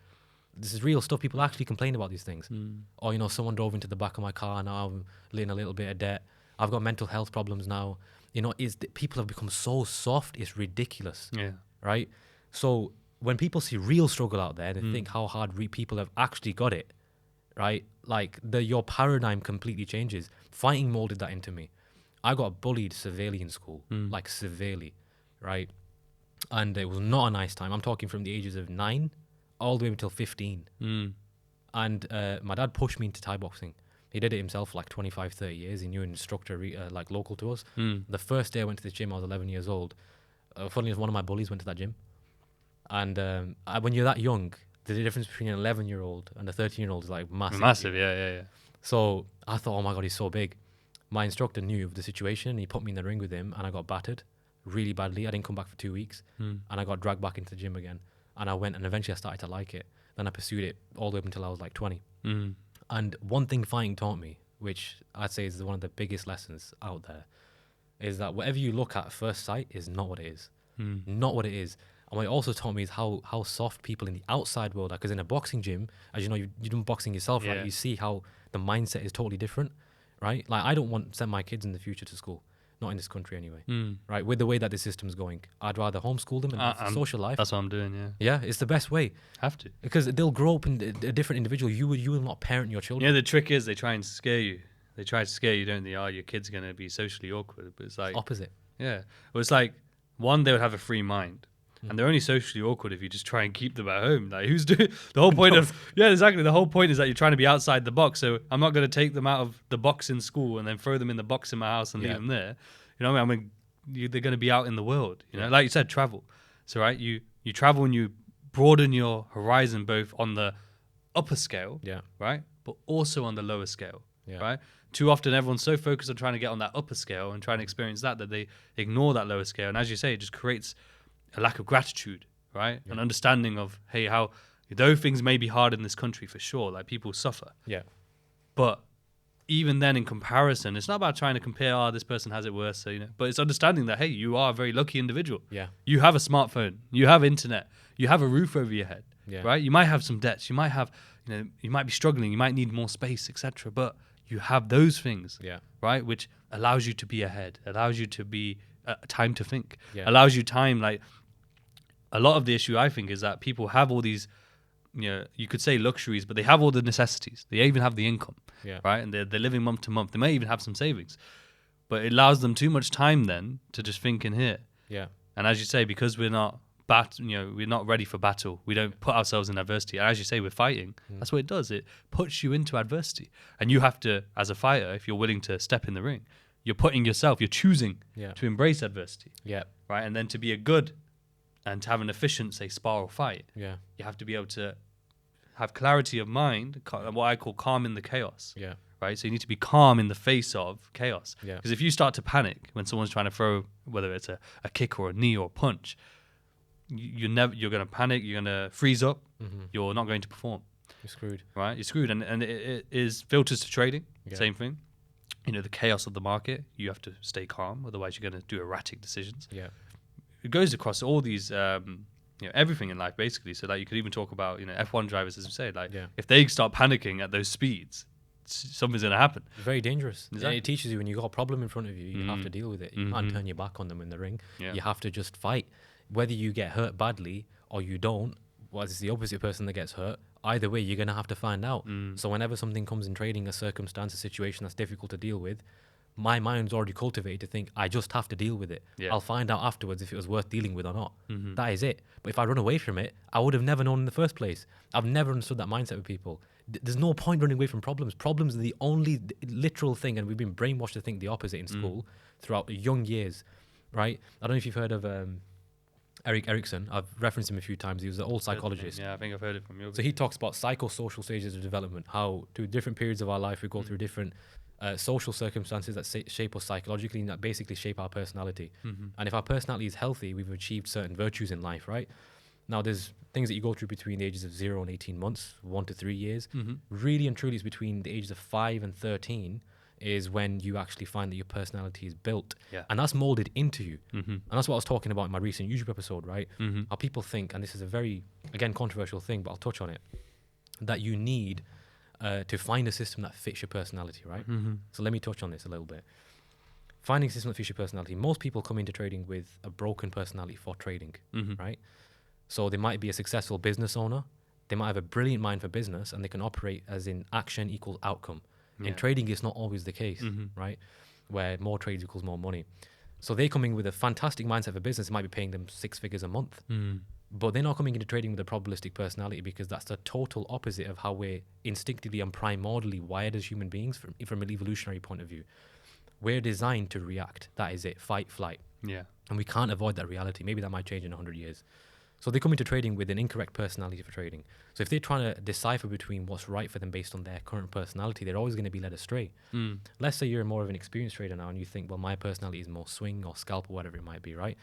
This is real stuff. People actually complain about these things. Or, someone drove into the back of my car, now I'm in a little bit of debt. I've got mental health problems now. People have become so soft, it's ridiculous. Yeah. Right? So when people see real struggle out there, they think how hard people have actually got it, right? Like your paradigm completely changes. Fighting molded that into me. I got bullied severely in school, like severely, right? And it was not a nice time. I'm talking from the ages of 9 all the way until 15. And my dad pushed me into Thai boxing. He did it himself for like 25, 30 years. He knew an instructor like local to us. The first day I went to this gym, I was 11 years old. Funnily enough, one of my bullies went to that gym. And when you're that young, the difference between an 11-year-old and a 13-year-old is like massive. Massive, yeah. So I thought, oh my God, he's so big. My instructor knew of the situation. He put me in the ring with him, and I got battered really badly. I didn't come back for 2 weeks, and I got dragged back into the gym again. And I went, and eventually I started to like it. Then I pursued it all the way up until I was like 20. And one thing fighting taught me, which I'd say is one of the biggest lessons out there, is that whatever you look at first sight is not what it is. Not what it is. And what it also taught me is how soft people in the outside world are. Because in a boxing gym, as you know, you've done boxing yourself, right? You see how the mindset is totally different, right? Like, I don't want to send my kids in the future to school. Not in this country anyway, right? With the way that the system's going, I'd rather homeschool them and have a social life. That's what I'm doing, yeah. Yeah, it's the best way. Have to. Because they'll grow up in a different individual. You will not parent your children. Yeah, the trick is they try and scare you. They try to scare you, don't they? Oh, your kid's going to be socially awkward. But it's like... Opposite. Yeah. Well, it's like, one, they would have a free mind. And they're only socially awkward if you just try and keep them at home. Like, who's doing... The whole point of... Yeah, exactly. The whole point is that you're trying to be outside the box. So I'm not going to take them out of the box in school and then throw them in the box in my house and leave them there. You know what I mean? They're going to be out in the world. You know, like you said, travel. So, right, you travel and you broaden your horizon both on the upper scale, right, but also on the lower scale, right? Too often, everyone's so focused on trying to get on that upper scale and trying to experience that they ignore that lower scale. And as you say, it just creates a lack of gratitude, right? An understanding of, hey, how though things may be hard in this country for sure, like people suffer, but even then, in comparison, it's not about trying to compare, oh, this person has it worse, so, but it's understanding that, hey, you are a very lucky individual. You have a smartphone, you have internet, you have a roof over your head, right? You might have some debts, you might have, you might be struggling, you might need more space, etc. But you have those things, right? Which allows you to be ahead, allows you to be time to think, allows you time. Like, a lot of the issue, I think, is that people have all these, you could say luxuries, but they have all the necessities. They even have the income, right? And they're living month to month. They may even have some savings, but it allows them too much time then to just think in here. And as you say, because we're not we're not ready for battle. We don't put ourselves in adversity. And as you say, we're fighting. That's what it does. It puts you into adversity, and you have to, as a fighter, if you're willing to step in the ring, you're putting yourself. You're choosing to embrace adversity. Right, and then to be a good and to have an efficient, say, spar or fight, you have to be able to have clarity of mind, what I call calm in the chaos. Right, so you need to be calm in the face of chaos. Because if you start to panic when someone's trying to throw, whether it's a kick or a knee or a punch, you're going to panic. You're going to freeze up. You're not going to perform. You're screwed. Right, you're screwed, and it is filters to trading. Same thing. The chaos of the market. You have to stay calm, otherwise you're going to do erratic decisions. It goes across all these, everything in life, basically. So, like, you could even talk about, F1 drivers, as we say, like, if they start panicking at those speeds, something's going to happen. Very dangerous. Exactly. And it teaches you when you've got a problem in front of you, you have to deal with it. You can't turn your back on them in the ring. You have to just fight. Whether you get hurt badly or you don't, well, it's the opposite person that gets hurt. Either way, you're going to have to find out. So whenever something comes in trading, a circumstance, a situation that's difficult to deal with, my mind's already cultivated to think I just have to deal with it. Yeah. I'll find out afterwards if it was worth dealing with or not. Mm-hmm. That is it. But if I run away from it, I would have never known in the first place. I've never understood that mindset with people. There's no point running away from problems. Problems are the only literal thing, and we've been brainwashed to think the opposite in school throughout young years, right? I don't know if you've heard of Erik Erikson. I've referenced him a few times. He was an old psychologist. Yeah, I think I've heard it from you. So he talks about psychosocial stages of development, how through different periods of our life we go through different social circumstances that shape us psychologically and that basically shape our personality. And if our personality is healthy, we've achieved certain virtues in life, right? Now, there's things that you go through between the ages of 0 and 18 months, 1 to 3 years. Really and truly, it's between the ages of 5 and 13 is when you actually find that your personality is built. Yeah. And that's molded into you. And that's what I was talking about in my recent YouTube episode, right? How people think, and this is a very, again, controversial thing, but I'll touch on it, that you need to find a system that fits your personality, right? So let me touch on this a little bit. Finding a system that fits your personality. Most people come into trading with a broken personality for trading, right? So they might be a successful business owner. They might have a brilliant mind for business, and they can operate as in action equals outcome. In trading, it's not always the case, right? Where more trades equals more money. So they coming with a fantastic mindset for business. It might be paying them 6 figures a month. But they're not coming into trading with a probabilistic personality, because that's the total opposite of how we're instinctively and primordially wired as human beings from an evolutionary point of view. We're designed to react. That is it. Fight, flight. Yeah. And we can't avoid that reality. Maybe that might change in 100 years. So they come into trading with an incorrect personality for trading. So if they're trying to decipher between what's right for them based on their current personality, they're always going to be led astray. Let's say you're more of an experienced trader now and you think, well, my personality is more swing or scalp or whatever it might be, right?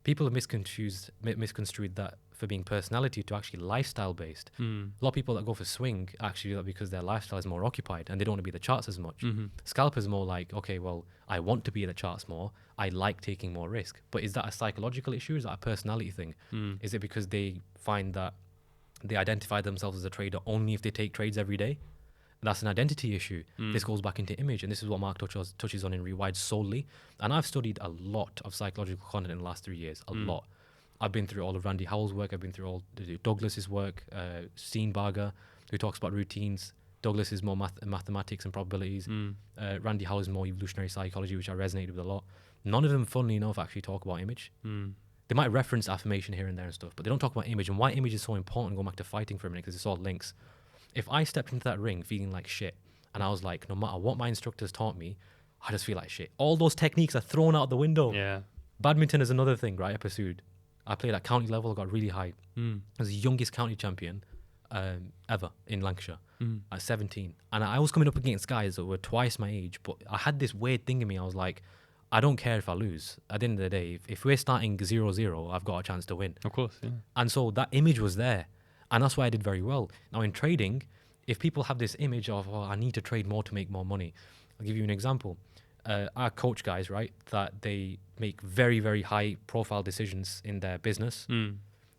People have misconstrued that for being personality to actually lifestyle based. A lot of people that go for swing actually do that because their lifestyle is more occupied and they don't want to be the charts as much. Scalp is more like, okay, well, I want to be in the charts more. I like taking more risk. But is that a psychological issue? Is that a personality thing? Is it because they find that they identify themselves as a trader only if they take trades every day? That's an identity issue. This goes back into image, and this is what Mark touches on in Rewired solely. And I've studied a lot of psychological content in the last 3 years, a lot. I've been through all of Randy Howell's work. I've been through all Douglas's work, Steenbarger, who talks about routines. Douglas is more mathematics and probabilities. Randy Howell is more evolutionary psychology, which I resonated with a lot. None of them, funnily enough, actually talk about image. They might reference affirmation here and there and stuff, but they don't talk about image. And why image is so important, going back to fighting for a minute, because it's all links. If I stepped into that ring feeling like shit, and I was like, no matter what my instructors taught me, I just feel like shit. All those techniques are thrown out the window. Yeah. Badminton is another thing, right? I pursued. I played at county level, got really high. I was the youngest county champion ever in Lancashire at 17. And I was coming up against guys that were twice my age, but I had this weird thing in me. I was like, I don't care if I lose. At the end of the day, if we're starting 0-0, I've got a chance to win. Of course, yeah. And so that image was there. And that's why I did very well. Now in trading, if people have this image of, oh, I need to trade more to make more money. I'll give you an example. I coach guys, right, that they make very, very high profile decisions in their business,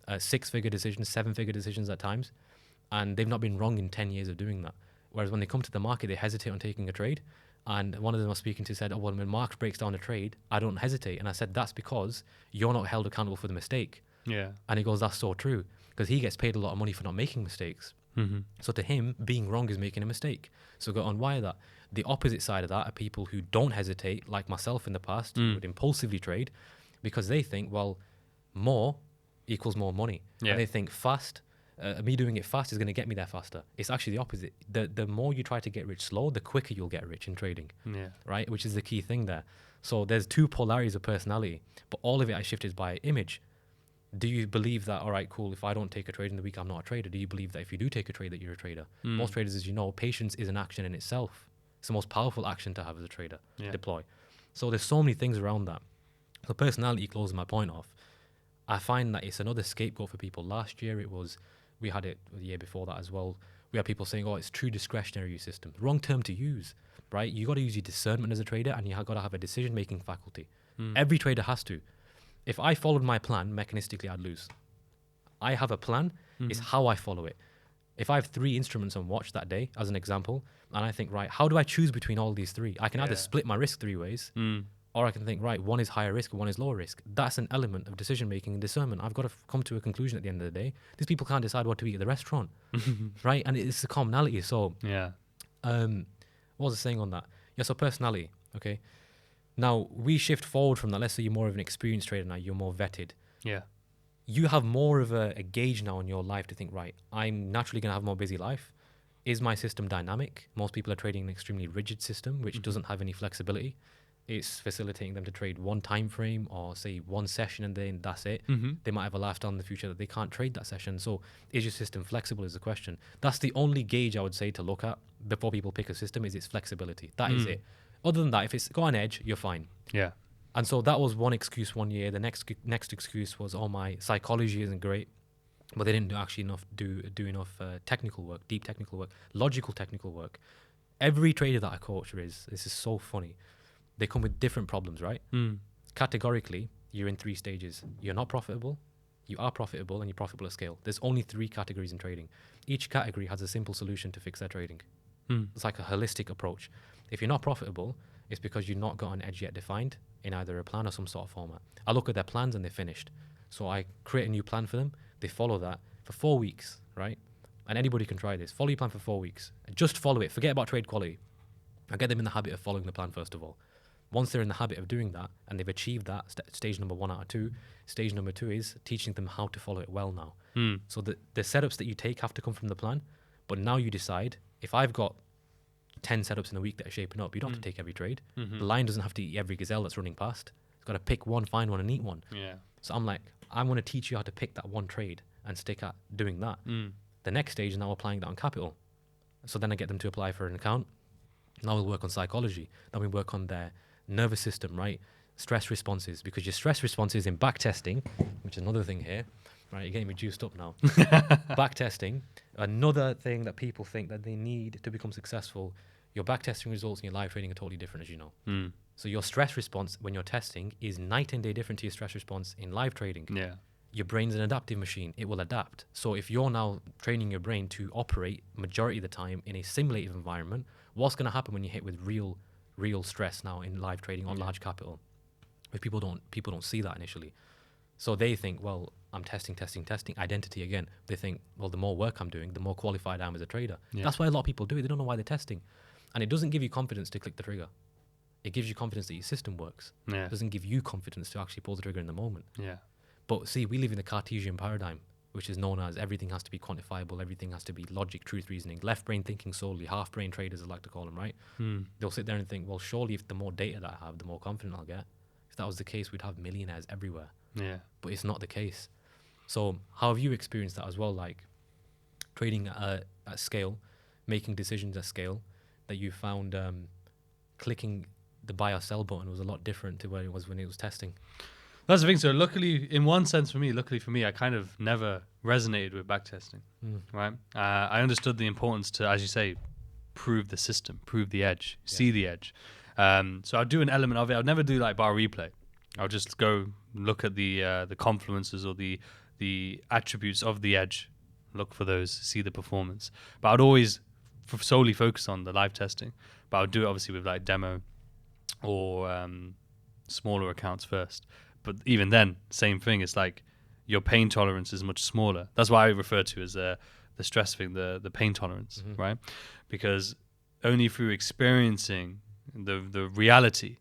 6-figure decisions, 7-figure decisions at times. And they've not been wrong in 10 years of doing that. Whereas when they come to the market, they hesitate on taking a trade. And one of them I was speaking to said, oh, well, when Mark breaks down a trade, I don't hesitate. And I said, that's because you're not held accountable for the mistake. Yeah. And he goes, that's so true. Because he gets paid a lot of money for not making mistakes. So to him, being wrong is making a mistake. So go unwire that. The opposite side of that are people who don't hesitate, like myself in the past, who would impulsively trade because they think, well, more equals more money. Yeah. And they think fast, me doing it fast is going to get me there faster. It's actually the opposite. The more you try to get rich slow, the quicker you'll get rich in trading. Yeah. Right? Which is the key thing there. So there's two polarities of personality, but all of it I shifted by image. Do you believe that, all right, cool, if I don't take a trade in the week, I'm not a trader? Do you believe that if you do take a trade that you're a trader? Most traders, as you know, patience is an action in itself. It's the most powerful action to have as a trader, deploy. So there's so many things around that. So personality, closing my point off, I find that it's another scapegoat for people. Last year we had it the year before that as well. We had people saying, oh, it's true discretionary system. Wrong term to use, right? You got to use your discernment as a trader, and you got to have a decision-making faculty. Every trader has to. If I followed my plan, mechanistically, I'd lose. I have a plan. It's how I follow it. If I have 3 instruments on watch that day, as an example, and I think, right, how do I choose between all these 3? I can either split my risk 3 ways, or I can think, right, one is higher risk and one is lower risk. That's an element of decision-making and discernment. I've got to come to a conclusion at the end of the day. These people can't decide what to eat at the restaurant, right? And it's a commonality. So, what was I saying on that? Yeah, so personality. Okay. Now we shift forward from that. Let's say you're more of an experienced trader now. You're more vetted. Yeah. You have more of a gauge now in your life to think, right, I'm naturally going to have a more busy life. Is my system dynamic? Most people are trading an extremely rigid system, which doesn't have any flexibility. It's facilitating them to trade one time frame or say one session and then that's it. They might have a lifestyle in the future that they can't trade that session. So is your system flexible is the question. That's the only gauge I would say to look at before people pick a system is its flexibility. That is it. Other than that, if it's got an edge, you're fine. Yeah. And so that was one excuse one year. The next excuse was, oh, my psychology isn't great. But they didn't do enough technical work, deep technical work, logical technical work. Every trader that I coach, this is so funny. They come with different problems, right? Categorically, you're in 3 stages. You're not profitable, you are profitable, and you're profitable at scale. There's only 3 categories in trading. Each category has a simple solution to fix their trading. It's like a holistic approach. If you're not profitable, it's because you've not got an edge yet defined in either a plan or some sort of format. I look at their plans and they're finished. So I create a new plan for them. They follow that for 4 weeks, right? And anybody can try this. Follow your plan for 4 weeks. Just follow it. Forget about trade quality. I get them in the habit of following the plan first of all. Once they're in the habit of doing that and they've achieved that, stage number 1 out of 2, stage number 2 is teaching them how to follow it well now. So the setups that you take have to come from the plan. But now you decide, if I've got 10 setups in a week that are shaping up, you don't have to take every trade. The lion doesn't have to eat every gazelle that's running past. It's got to pick one, find one, and eat one. Yeah. So I'm like, I'm going to teach you how to pick that one trade and stick at doing that. The next stage is now applying that on capital. So then I get them to apply for an account. Now we'll work on psychology. Then we work on their nervous system, right? Stress responses, because your stress responses in backtesting, which is another thing here, right? You're getting me juiced up now. Backtesting, another thing that people think that they need to become successful. Your backtesting results in your live trading are totally different, as you know. So your stress response when you're testing is night and day different to your stress response in live trading. Yeah. Your brain's an adaptive machine. It will adapt. So if you're now training your brain to operate majority of the time in a simulated environment, what's going to happen when you hit with real stress now in live trading on large capital? If people don't see that initially. So they think, well, I'm testing, identity again. They think, well, the more work I'm doing, the more qualified I am as a trader. Yeah. That's why a lot of people do it. They don't know why they're testing. And it doesn't give you confidence to click the trigger. It gives you confidence that your system works. Yeah. It doesn't give you confidence to actually pull the trigger in the moment. Yeah. But see, we live in the Cartesian paradigm, which is known as everything has to be quantifiable, everything has to be logic, truth, reasoning, left brain thinking solely, half brain traders, I like to call them, right? They'll sit there and think, well, surely if the more data that I have, the more confident I'll get. If that was the case, we'd have millionaires everywhere. Yeah. But it's not the case. So how have you experienced that as well? Like trading at scale, making decisions at scale, that you found clicking the buy or sell button was a lot different to where it was when it was testing. That's the thing. So luckily for me, I kind of never resonated with backtesting, right? I understood the importance to, as you say, prove the system, prove the edge, see the edge. So I'd do an element of it. I'd never do like bar replay. I'll just go look at the confluences or the attributes of the edge, look for those, see the performance. But I'd always solely focus on the live testing. But I would do it obviously with like demo or smaller accounts first. But even then, same thing. It's like your pain tolerance is much smaller. That's what I refer to as the stress thing, the pain tolerance, right? Because only through experiencing the reality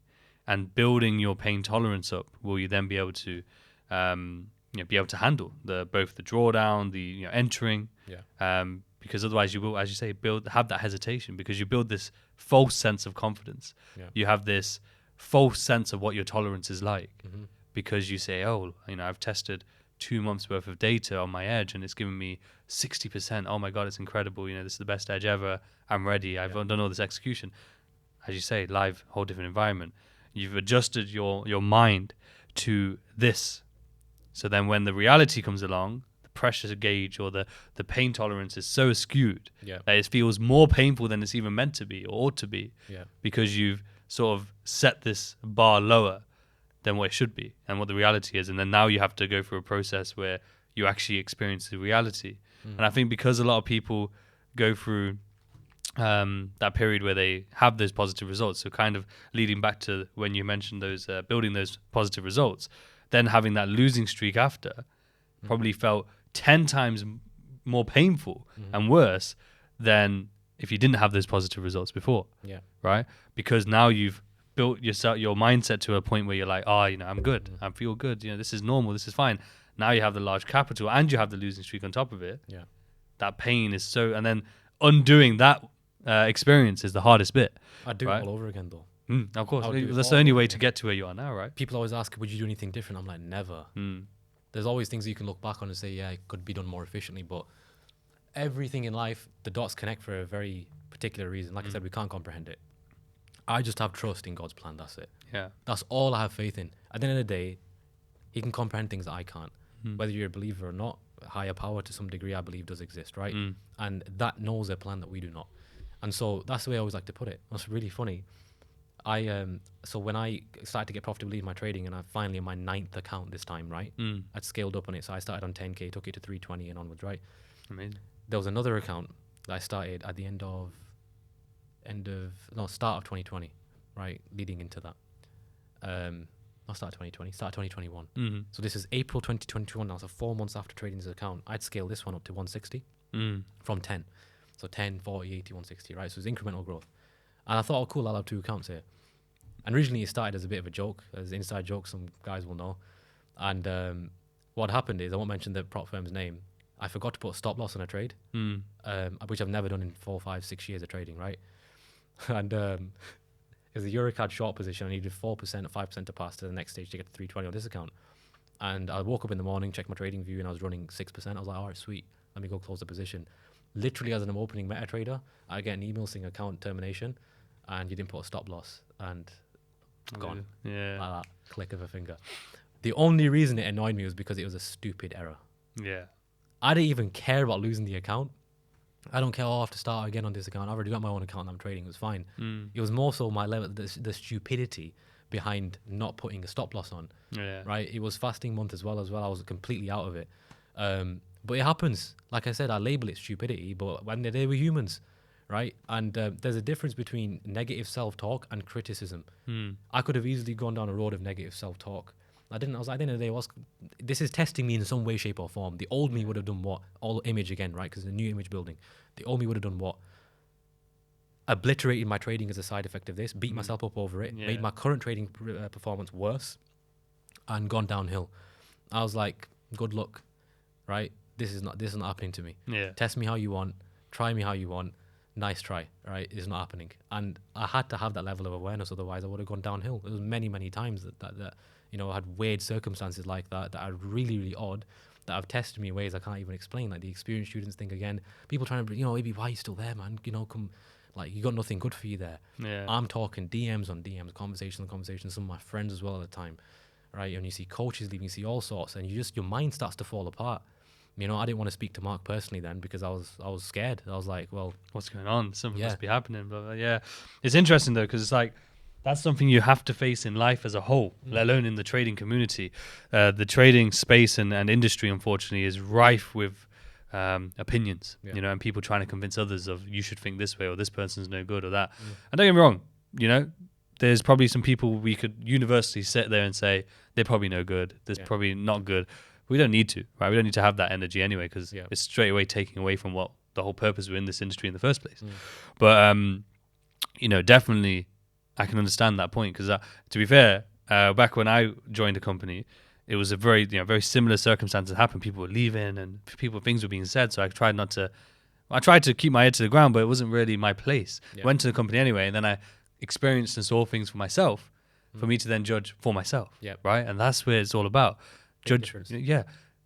and building your pain tolerance up will you then be able to be able to handle both the drawdown, the entering. Because otherwise you will, as you say, have that hesitation because you build this false sense of confidence. You have this false sense of what your tolerance is like. Because you say, oh, I've tested 2 months worth of data on my edge and it's given me 60%. Oh my God, it's incredible. This is the best edge ever. I'm ready. I've done all this execution. As you say, live, whole different environment. You've adjusted your mind to this. So then when the reality comes along, the pressure gauge or the pain tolerance is so skewed that it feels more painful than it's even meant to be or ought to be because you've sort of set this bar lower than what it should be and what the reality is. And then now you have to go through a process where you actually experience the reality. And I think because a lot of people go through that period where they have those positive results, so kind of leading back to when you mentioned those building those positive results, then having that losing streak after probably felt 10 times more painful and worse than if you didn't have those positive results before. Right? Because now you've built your mindset to a point where you're like, oh, I'm good. I feel good. This is normal. This is fine. Now you have the large capital and you have the losing streak on top of it. Yeah. That pain is so, and then undoing that experience is the hardest bit. I'd do right? it all over again, though. Of course. I would do it That's all the only over way again. to get to where you are now, right? People always ask, would you do anything different? I'm like, never. There's always things that you can look back on and say, yeah, it could be done more efficiently. But everything in life, the dots connect for a very particular reason. Like I said, we can't comprehend it. I just have trust in God's plan. That's it. Yeah. That's all I have faith in. At the end of the day, He can comprehend things that I can't. Whether you're a believer or not, a higher power to some degree, I believe, does exist, right? And that knows a plan that we do not. And so that's the way I always like to put it. That's really funny. So when I started to get profitably in my trading, and I finally in my 9th account this time, right? I'd scaled up on it. So I started on 10K, took it to 320 and onwards, right? Amazing. There was another account that I started at the start of 2020, right? Leading into that. Not start 2020, start 2021. So this is April 2021 now, so 4 months after trading this account. I'd scale this one up to 160 from 10. So 10, 40, 80, 160, right? So it's incremental growth. And I thought, oh, cool, I'll have 2 accounts here. And originally it started as a bit of a joke, as an inside joke, some guys will know. And what happened is, I won't mention the prop firm's name, I forgot to put a stop loss on a trade, which I've never done in 4, 5, 6 years of trading, right? And it was a Eurocard short position. I needed 4% or 5% to pass to the next stage to get to 320 on this account. And I woke up in the morning, checked my trading view, and I was running 6%. I was like, all right, sweet, let me go close the position. Literally, as I'm opening MetaTrader, I get an email saying account termination, and you didn't put a stop loss, and gone. Yeah. Like that, click of a finger. The only reason it annoyed me was because it was a stupid error. Yeah. I didn't even care about losing the account. I don't care. I have to start again on this account. I've already got my own account that I'm trading. It was fine. It was more so my level, the stupidity behind not putting a stop loss on. Yeah. Right. It was fasting month as well. I was completely out of it. But it happens. Like I said, I label it stupidity, but when they were humans, right? And there's a difference between negative self-talk and criticism. I could have easily gone down a road of negative self-talk. I didn't. I was like, at the end of the day, this is testing me in some way, shape, or form. The old me would have done what? All image again, right? Because the new image building. The old me would have done what? Obliterated my trading as a side effect of this, beat myself up over it, made my current trading performance worse, and gone downhill. I was like, good luck, right? This is not happening to me. Yeah. Test me how you want, try me how you want. Nice try, right? It's not happening. And I had to have that level of awareness, otherwise I would have gone downhill. There was many, many times that I had weird circumstances like that are really, really odd, that have tested me in ways I can't even explain. Like the experienced students thing again. People trying to, Ibby, why are you still there, man? Come, like, you got nothing good for you there. Yeah. I'm talking DMs on DMs, conversations on conversations, some of my friends as well at the time, right? And you see coaches leaving, you see all sorts, and your mind starts to fall apart. I didn't want to speak to Mark personally then because I was scared. I was like, well, what's going on? Something must be happening. But yeah, it's interesting though, because it's like, that's something you have to face in life as a whole, let alone in the trading community. The trading space and industry, unfortunately, is rife with opinions, and people trying to convince others of you should think this way or this person's no good or that. And don't get me wrong, there's probably some people we could universally sit there and say they're probably no good. There's probably not good. We don't need to, right? We don't need to have that energy anyway because it's straight away taking away from what the whole purpose we're in this industry in the first place. But, definitely I can understand that point because to be fair, back when I joined the company, it was a very, very similar circumstances happened. People were leaving and things were being said. So I tried to keep my head to the ground, but it wasn't really my place. Went to the company anyway. And then I experienced and saw things for myself for me to then judge for myself. Right. And that's where it's all about. Judge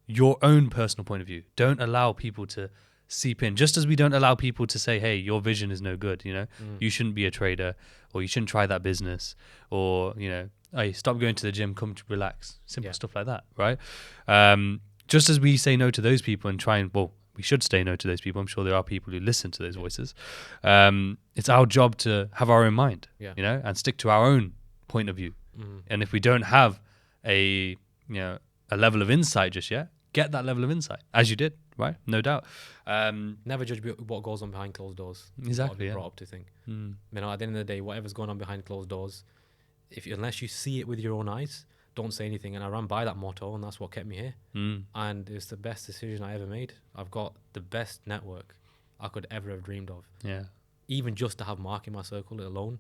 your own personal point of view. Don't allow people to seep in, just as we don't allow people to say, hey, your vision is no good, you shouldn't be a trader, or you shouldn't try that business, or hey, stop going to the gym, come to relax, simple stuff like that, right? Just as we say no to those people and we should say no to those people. I'm sure there are people who listen to those voices. It's our job to have our own mind, and stick to our own point of view. And if we don't have a level of insight just yet, get that level of insight, as you did, right? No doubt. Never judge what goes on behind closed doors. Exactly. Brought up to think. At the end of the day, whatever's going on behind closed doors, unless you see it with your own eyes, don't say anything. And I ran by that motto, and that's what kept me here. And it's the best decision I ever made. I've got the best network I could ever have dreamed of. Yeah. Even just to have Mark in my circle alone,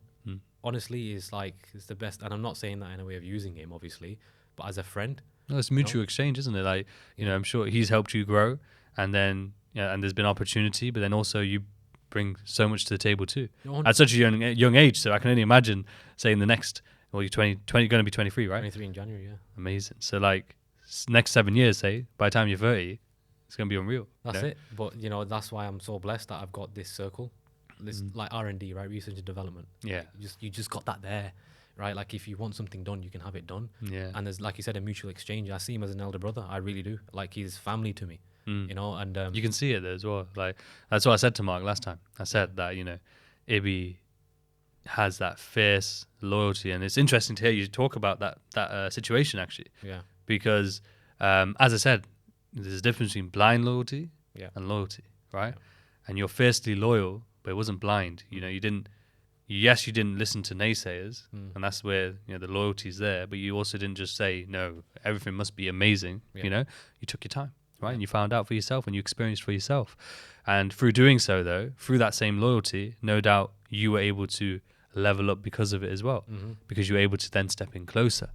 honestly is like, it's the best. And I'm not saying that in a way of using him, obviously, but as a friend. No, it's mutual exchange, isn't it? Like, you know, I'm sure he's helped you grow, and then and there's been opportunity, but then also you bring so much to the table too at such a young age. So I can only imagine, say, in the next, well, you're 20 going to be 23, right? 23 in January, yeah. Amazing. So like next 7 years, say, by the time you're 30, it's going to be unreal. That's it. But, you know, that's why I'm so blessed that I've got this circle, this like R&D, right? Research and development. Yeah. You just got that there, right? Like if you want something done, you can have it done. Yeah. And there's, like you said, a mutual exchange. I see him as an elder brother. I really do. Like he's family to me, you know, and you can see it there as well. Like that's what I said to Mark last time. I said that, you know, Ibby has that fierce loyalty, and it's interesting to hear you talk about that situation actually. Yeah. Because as I said, there's a difference between blind loyalty and loyalty, right? Yeah. And you're fiercely loyal, but it wasn't blind. You know, you didn't listen to naysayers, and that's where, you know, the loyalty's there, but you also didn't just say, no, everything must be amazing. You know, you took your time, right? And you found out for yourself and you experienced for yourself. And through doing so, though, through that same loyalty, no doubt you were able to level up because of it as well, because you were able to then step in closer,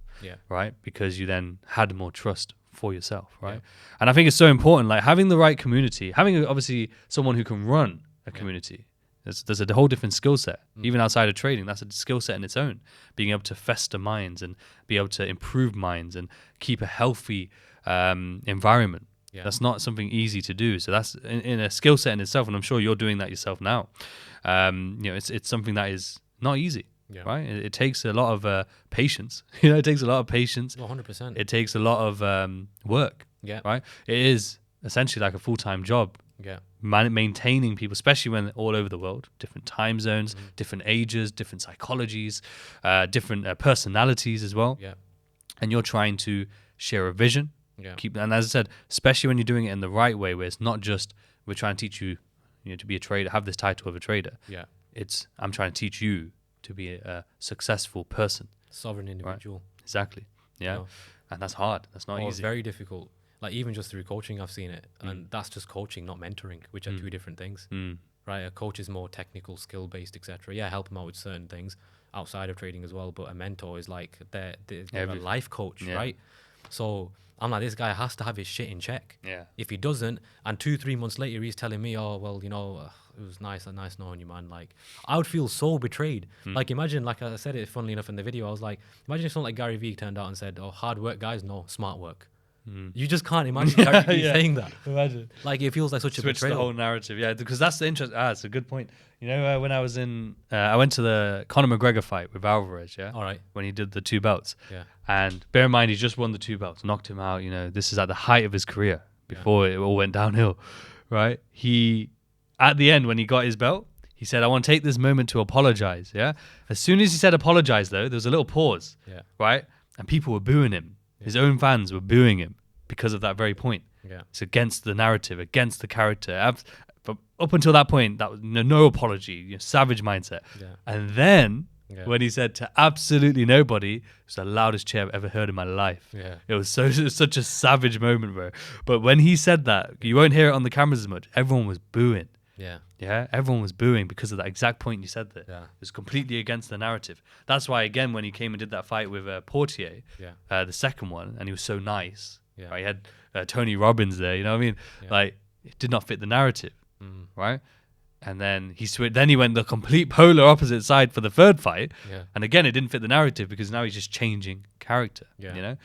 right? Because you then had more trust for yourself, right? And I think it's so important, like having the right community, having obviously someone who can run a community. There's a whole different skill set, even outside of trading. That's a skill set in its own, being able to fester minds and be able to improve minds and keep a healthy environment. That's not something easy to do. So that's in a skill set in itself, and I'm sure you're doing that yourself now. You know, it's something that is not easy, right? It takes a lot of patience. You know, it takes a lot of patience. 100%. It takes a lot of work, right? It is essentially like a full-time job. Maintaining people, especially when all over the world, different time zones, different ages, different psychologies, different personalities as well. And you're trying to share a vision. And as I said, especially when you're doing it in the right way, where it's not just we're trying to teach you, you know, to be a trader, have this title of a trader. It's I'm trying to teach you to be a successful person, sovereign individual. Right? Exactly. Yeah, you know? And that's hard. That's not easy. It's very difficult. Like even just through coaching, I've seen it, and that's just coaching, not mentoring, which are two different things, right? A coach is more technical, skill based, etc. Yeah, help them out with certain things outside of trading as well. But a mentor is like they're a life coach, right? So I'm like, this guy has to have his shit in check. If he doesn't, and 2-3 months later he's telling me, oh well, you know, it was nice knowing you, man. Like I would feel so betrayed. Like imagine, like I said it funnily enough in the video, I was like, imagine if someone like Gary Vee turned out and said, oh, hard work, guys, no, smart work. You just can't imagine Gary Vee saying that. Imagine. Like it feels like such a betrayal. The whole narrative, because that's the interest. It's a good point. You know, when I was I went to the Conor McGregor fight with Alvarez. All right. When he did the 2 belts. And bear in mind, he just won the 2 belts, knocked him out. You know, this is at the height of his career before it all went downhill, right? He, at the end when he got his belt, he said, "I want to take this moment to apologize." As soon as he said apologize, though, there was a little pause. Right, and people were booing him. His own fans were booing him because of that very point. It's against the narrative, against the character. But up until that point, that was no apology, savage mindset. And then when he said to absolutely nobody, it was the loudest cheer I've ever heard in my life. It was such a savage moment, bro. But when he said that, you won't hear it on the cameras as much. Everyone was booing. Everyone was booing because of that exact point you said there. It was completely against the narrative. That's why, again, when he came and did that fight with Portier, the second one, and he was so nice. Right? He had Tony Robbins there, you know what I mean? Like, it did not fit the narrative, right? And then he switched. Then he went the complete polar opposite side for the third fight. And again, it didn't fit the narrative because now he's just changing character, you know?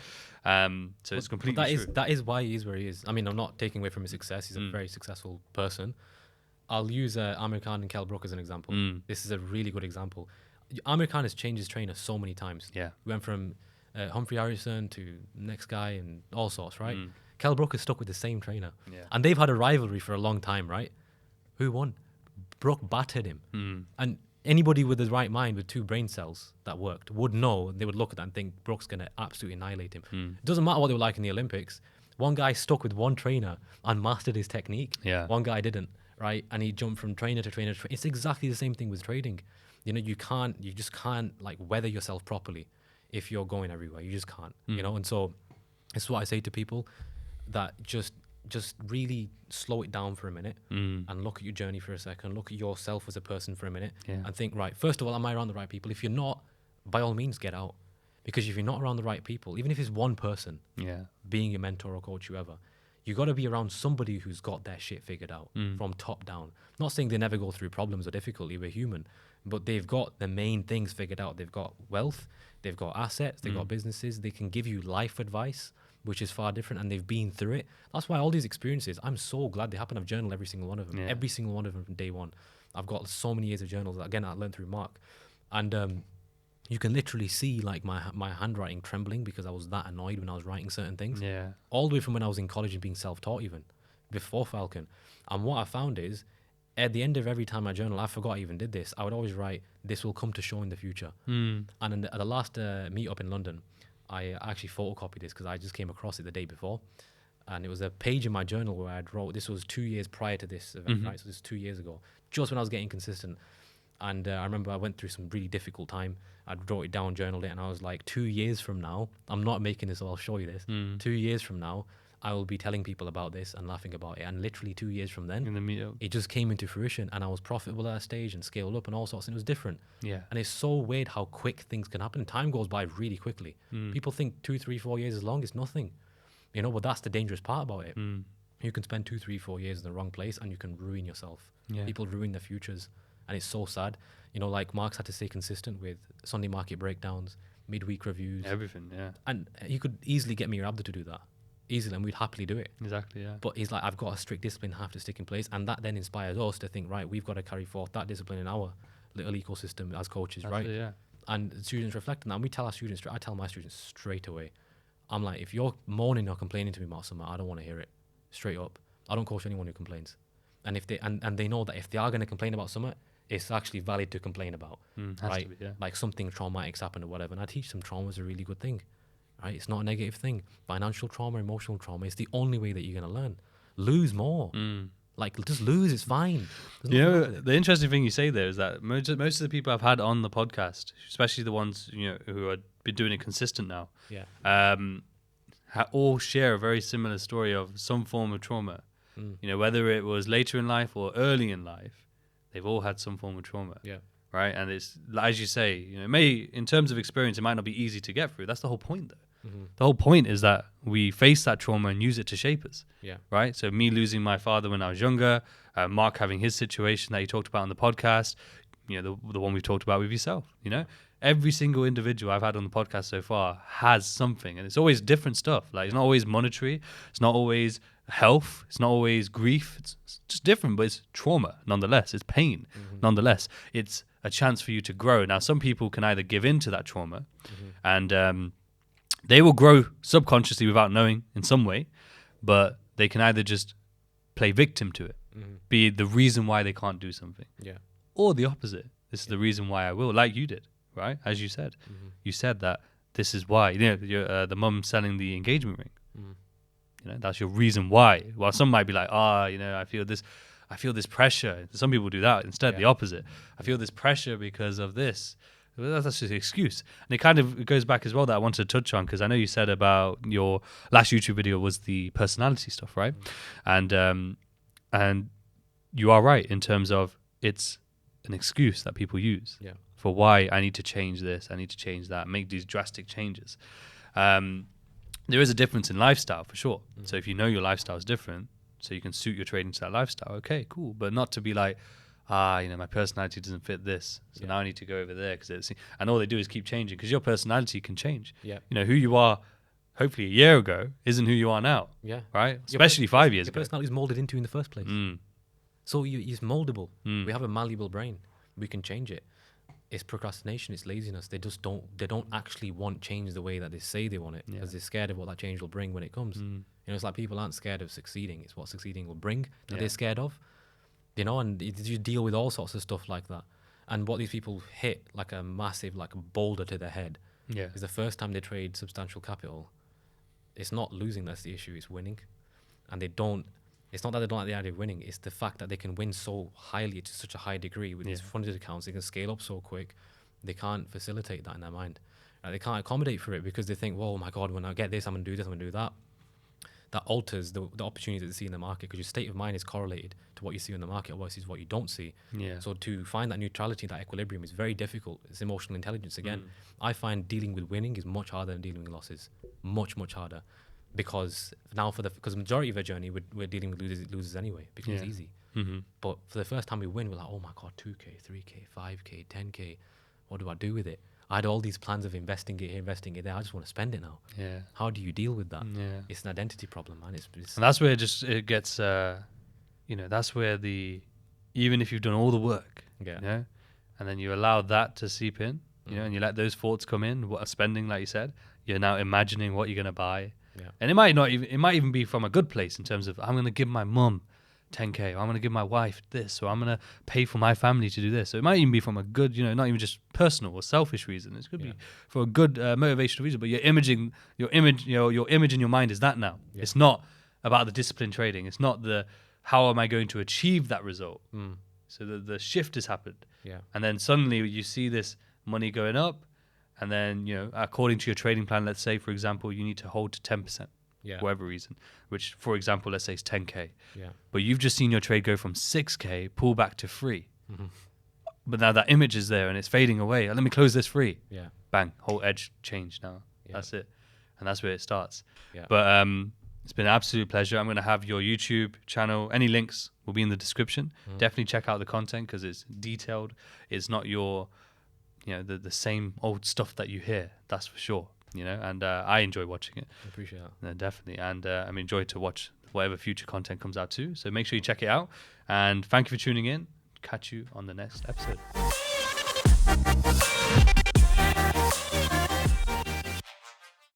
So it's completely true. That is why he is where he is. I mean, I'm not taking away from his success. He's a very successful person. I'll use Amir Khan and Kell Brook as an example. This is a really good example. Amir Khan has changed his trainer so many times. We went from Humphrey Harrison to next guy and all sorts, right? Kell Brook is stuck with the same trainer. And they've had a rivalry for a long time, right? Who won? Brook battered him. And anybody with the right mind with 2 brain cells that worked would know, they would look at that and think Brook's going to absolutely annihilate him. It doesn't matter what they were like in the Olympics. One guy stuck with one trainer and mastered his technique. One guy didn't. Right, and he jumped from trainer to trainer to trainer. It's exactly the same thing with trading. You know, you just can't like weather yourself properly if you're going everywhere. You just can't, you know. And so, it's what I say to people, that just just really slow it down for a minute and look at your journey for a second, look at yourself as a person for a minute and think, right, first of all, am I around the right people? If you're not, by all means, get out. Because if you're not around the right people, even if it's one person being your mentor or coach, whoever, you got to be around somebody who's got their shit figured out from top down. Not saying they never go through problems or difficulty, we're human, but they've got the main things figured out. They've got wealth, they've got assets, they've got businesses, they can give you life advice, which is far different, and they've been through it. That's why all these experiences, I'm so glad they happen. I've journaled every single one of them, every single one of them from day one. I've got so many years of journals that, again, I learned through Mark. And you can literally see like my handwriting trembling because I was that annoyed when I was writing certain things. Yeah. All the way from when I was in college and being self-taught, even before Falcon. And what I found is, at the end of every time I journal, I forgot I even did this. I would always write, "This will come to show in the future." And at the last meetup in London, I actually photocopied this because I just came across it the day before. And it was a page in my journal where I'd wrote, this was 2 years prior to this event, right? So this was 2 years ago, just when I was getting consistent. And I remember I went through some really difficult time. I wrote it down, journaled it, and I was like, 2 years from now, I'm not making this, so I'll show you this. 2 years from now, I will be telling people about this and laughing about it. And literally 2 years from then, In the meetup. it just came into fruition, and I was profitable at a stage and scaled up and all sorts, and it was different. Yeah. And it's so weird how quick things can happen. Time goes by really quickly. People think 2, 3, 4 years is long. It's nothing. You know, but that's the dangerous part about it. You can spend 2, 3, 4 years in the wrong place and you can ruin yourself. Yeah. People ruin their futures. And it's so sad. You know, like Mark's had to stay consistent with Sunday market breakdowns, midweek reviews. Everything, yeah. And he could easily get me or Abdul to do that. Easily, and we'd happily do it. Exactly, yeah. But he's like, I've got a strict discipline, have to stick in place. And that then inspires us to think, right, we've got to carry forth that discipline in our little ecosystem as coaches, That's right? it, yeah. And students reflect on that. And we tell our students, I tell my students straight away, I'm like, if you're moaning or complaining to me about something, I don't want to hear it. Straight up. I don't coach anyone who complains. And if they and they know that if they are going to complain about something, it's actually valid to complain about, right? To be, yeah. Like something traumatic's happened or whatever. And I teach them trauma is a really good thing, right? It's not a negative thing. Financial trauma, emotional trauma, it's the only way that you're going to learn. Lose more. Like, just lose, it's fine. There's You nothing know, wrong with it. the interesting thing you say there is that most of the people I've had on the podcast, especially the ones, you know, who have been doing it consistent now, Yeah. all share a very similar story of some form of trauma. You know, whether it was later in life or early in life, they've all had some form of trauma. Yeah. Right. And it's, as you say, you know, it may, in terms of experience, it might not be easy to get through. That's the whole point, though. The whole point is that we face that trauma and use it to shape us. Yeah. Right. So me losing my father when I was younger, Mark having his situation that he talked about on the podcast, you know, the one we've talked about with yourself, you know, every single individual I've had on the podcast so far has something, and it's always different stuff. Like, it's not always monetary. It's not always health. It's not always grief. It's just different, but it's trauma nonetheless. It's pain nonetheless. It's a chance for you to grow. Now, some people can either give in to that trauma and they will grow subconsciously without knowing in some way, but they can either just play victim to it, be the reason why they can't do something, Yeah. or the opposite. This is the reason why I will, like you did, right? As you said, you said that this is why, you know, you're, the mum selling the engagement ring. You know, that's your reason why. While some might be like, you know, I feel this pressure. Some people do that instead, the opposite. I feel this pressure because of this. Well, that's just an excuse. And it goes back as well that I wanted to touch on, because I know you said about your last YouTube video was the personality stuff, right? And you are right in terms of it's an excuse that people use for why I need to change this, I need to change that, make these drastic changes. There is a difference in lifestyle for sure. So if you know your lifestyle is different, so you can suit your trading to that lifestyle, okay, cool. But not to be like, you know, my personality doesn't fit this, so now I need to go over there, and all they do is keep changing, because your personality can change. Yeah. You know, who you are hopefully a year ago isn't who you are now. Yeah. Right? Especially 5 years your ago. personality is molded into in the first place. So it's moldable. We have a malleable brain. We can change it. It's procrastination. It's laziness. They don't actually want change the way that they say they want it, because they're scared of what that change will bring when it comes. You know, it's like people aren't scared of succeeding. It's what succeeding will bring that they're scared of. You know, and you deal with all sorts of stuff like that. And what these people hit like a massive, like a boulder to their head is the first time they trade substantial capital. It's not losing that's the issue. It's winning. And it's not that they don't like the idea of winning. It's the fact that they can win so highly to such a high degree with these funded accounts. They can scale up so quick. They can't facilitate that in their mind. They can't accommodate for it, because they think, well, oh my God, when I get this, I'm going to do this, I'm going to do that. that alters the opportunities that you see in the market, because your state of mind is correlated to what you see in the market versus what you don't see. Yeah. So to find that neutrality, that equilibrium is very difficult. It's emotional intelligence again. I find dealing with winning is much harder than dealing with losses. Much much harder, because now because the majority of our journey we're dealing with losers anyway, because it's easy. But for the first time we win, we're like, oh my god, 2k, 3k, 5k, 10k. What do I do with it? I had all these plans of investing it here, investing it there. I just want to spend it now. Yeah. How do you deal with that? Yeah. It's an identity problem, man. It's And that's where it gets, that's where even if you've done all the work, and then you allow that to seep in, and you let those thoughts come in, what spending, like you said, you're now imagining what you're going to buy. Yeah. And it might even be from a good place in terms of, I'm going to give my mum 10k, or I'm going to give my wife this, or I'm going to pay for my family to do this. So it might even be from a good, not even just personal or selfish reason. It could be for a good motivational reason. But your image in your mind is that now. Yeah. It's not about the disciplined trading. It's not how am I going to achieve that result. So the shift has happened. Yeah. And then suddenly you see this money going up, and then according to your trading plan, let's say for example you need to hold to 10%. For whatever reason, which, for example, let's say is 10k. Yeah. But you've just seen your trade go from 6k, pull back to 3. But now that image is there and it's fading away. Let me close this 3. Yeah. Bang, whole edge change now. Yeah. That's it. And that's where it starts. Yeah. But it's been an absolute pleasure. I'm going to have your YouTube channel. Any links will be in the description. Definitely check out the content, because it's detailed. It's not your, the same old stuff that you hear. That's for sure. And I enjoy watching it. I appreciate that. No, definitely. And I'm enjoyed to watch whatever future content comes out too. So make sure you check it out. And thank you for tuning in. Catch you on the next episode.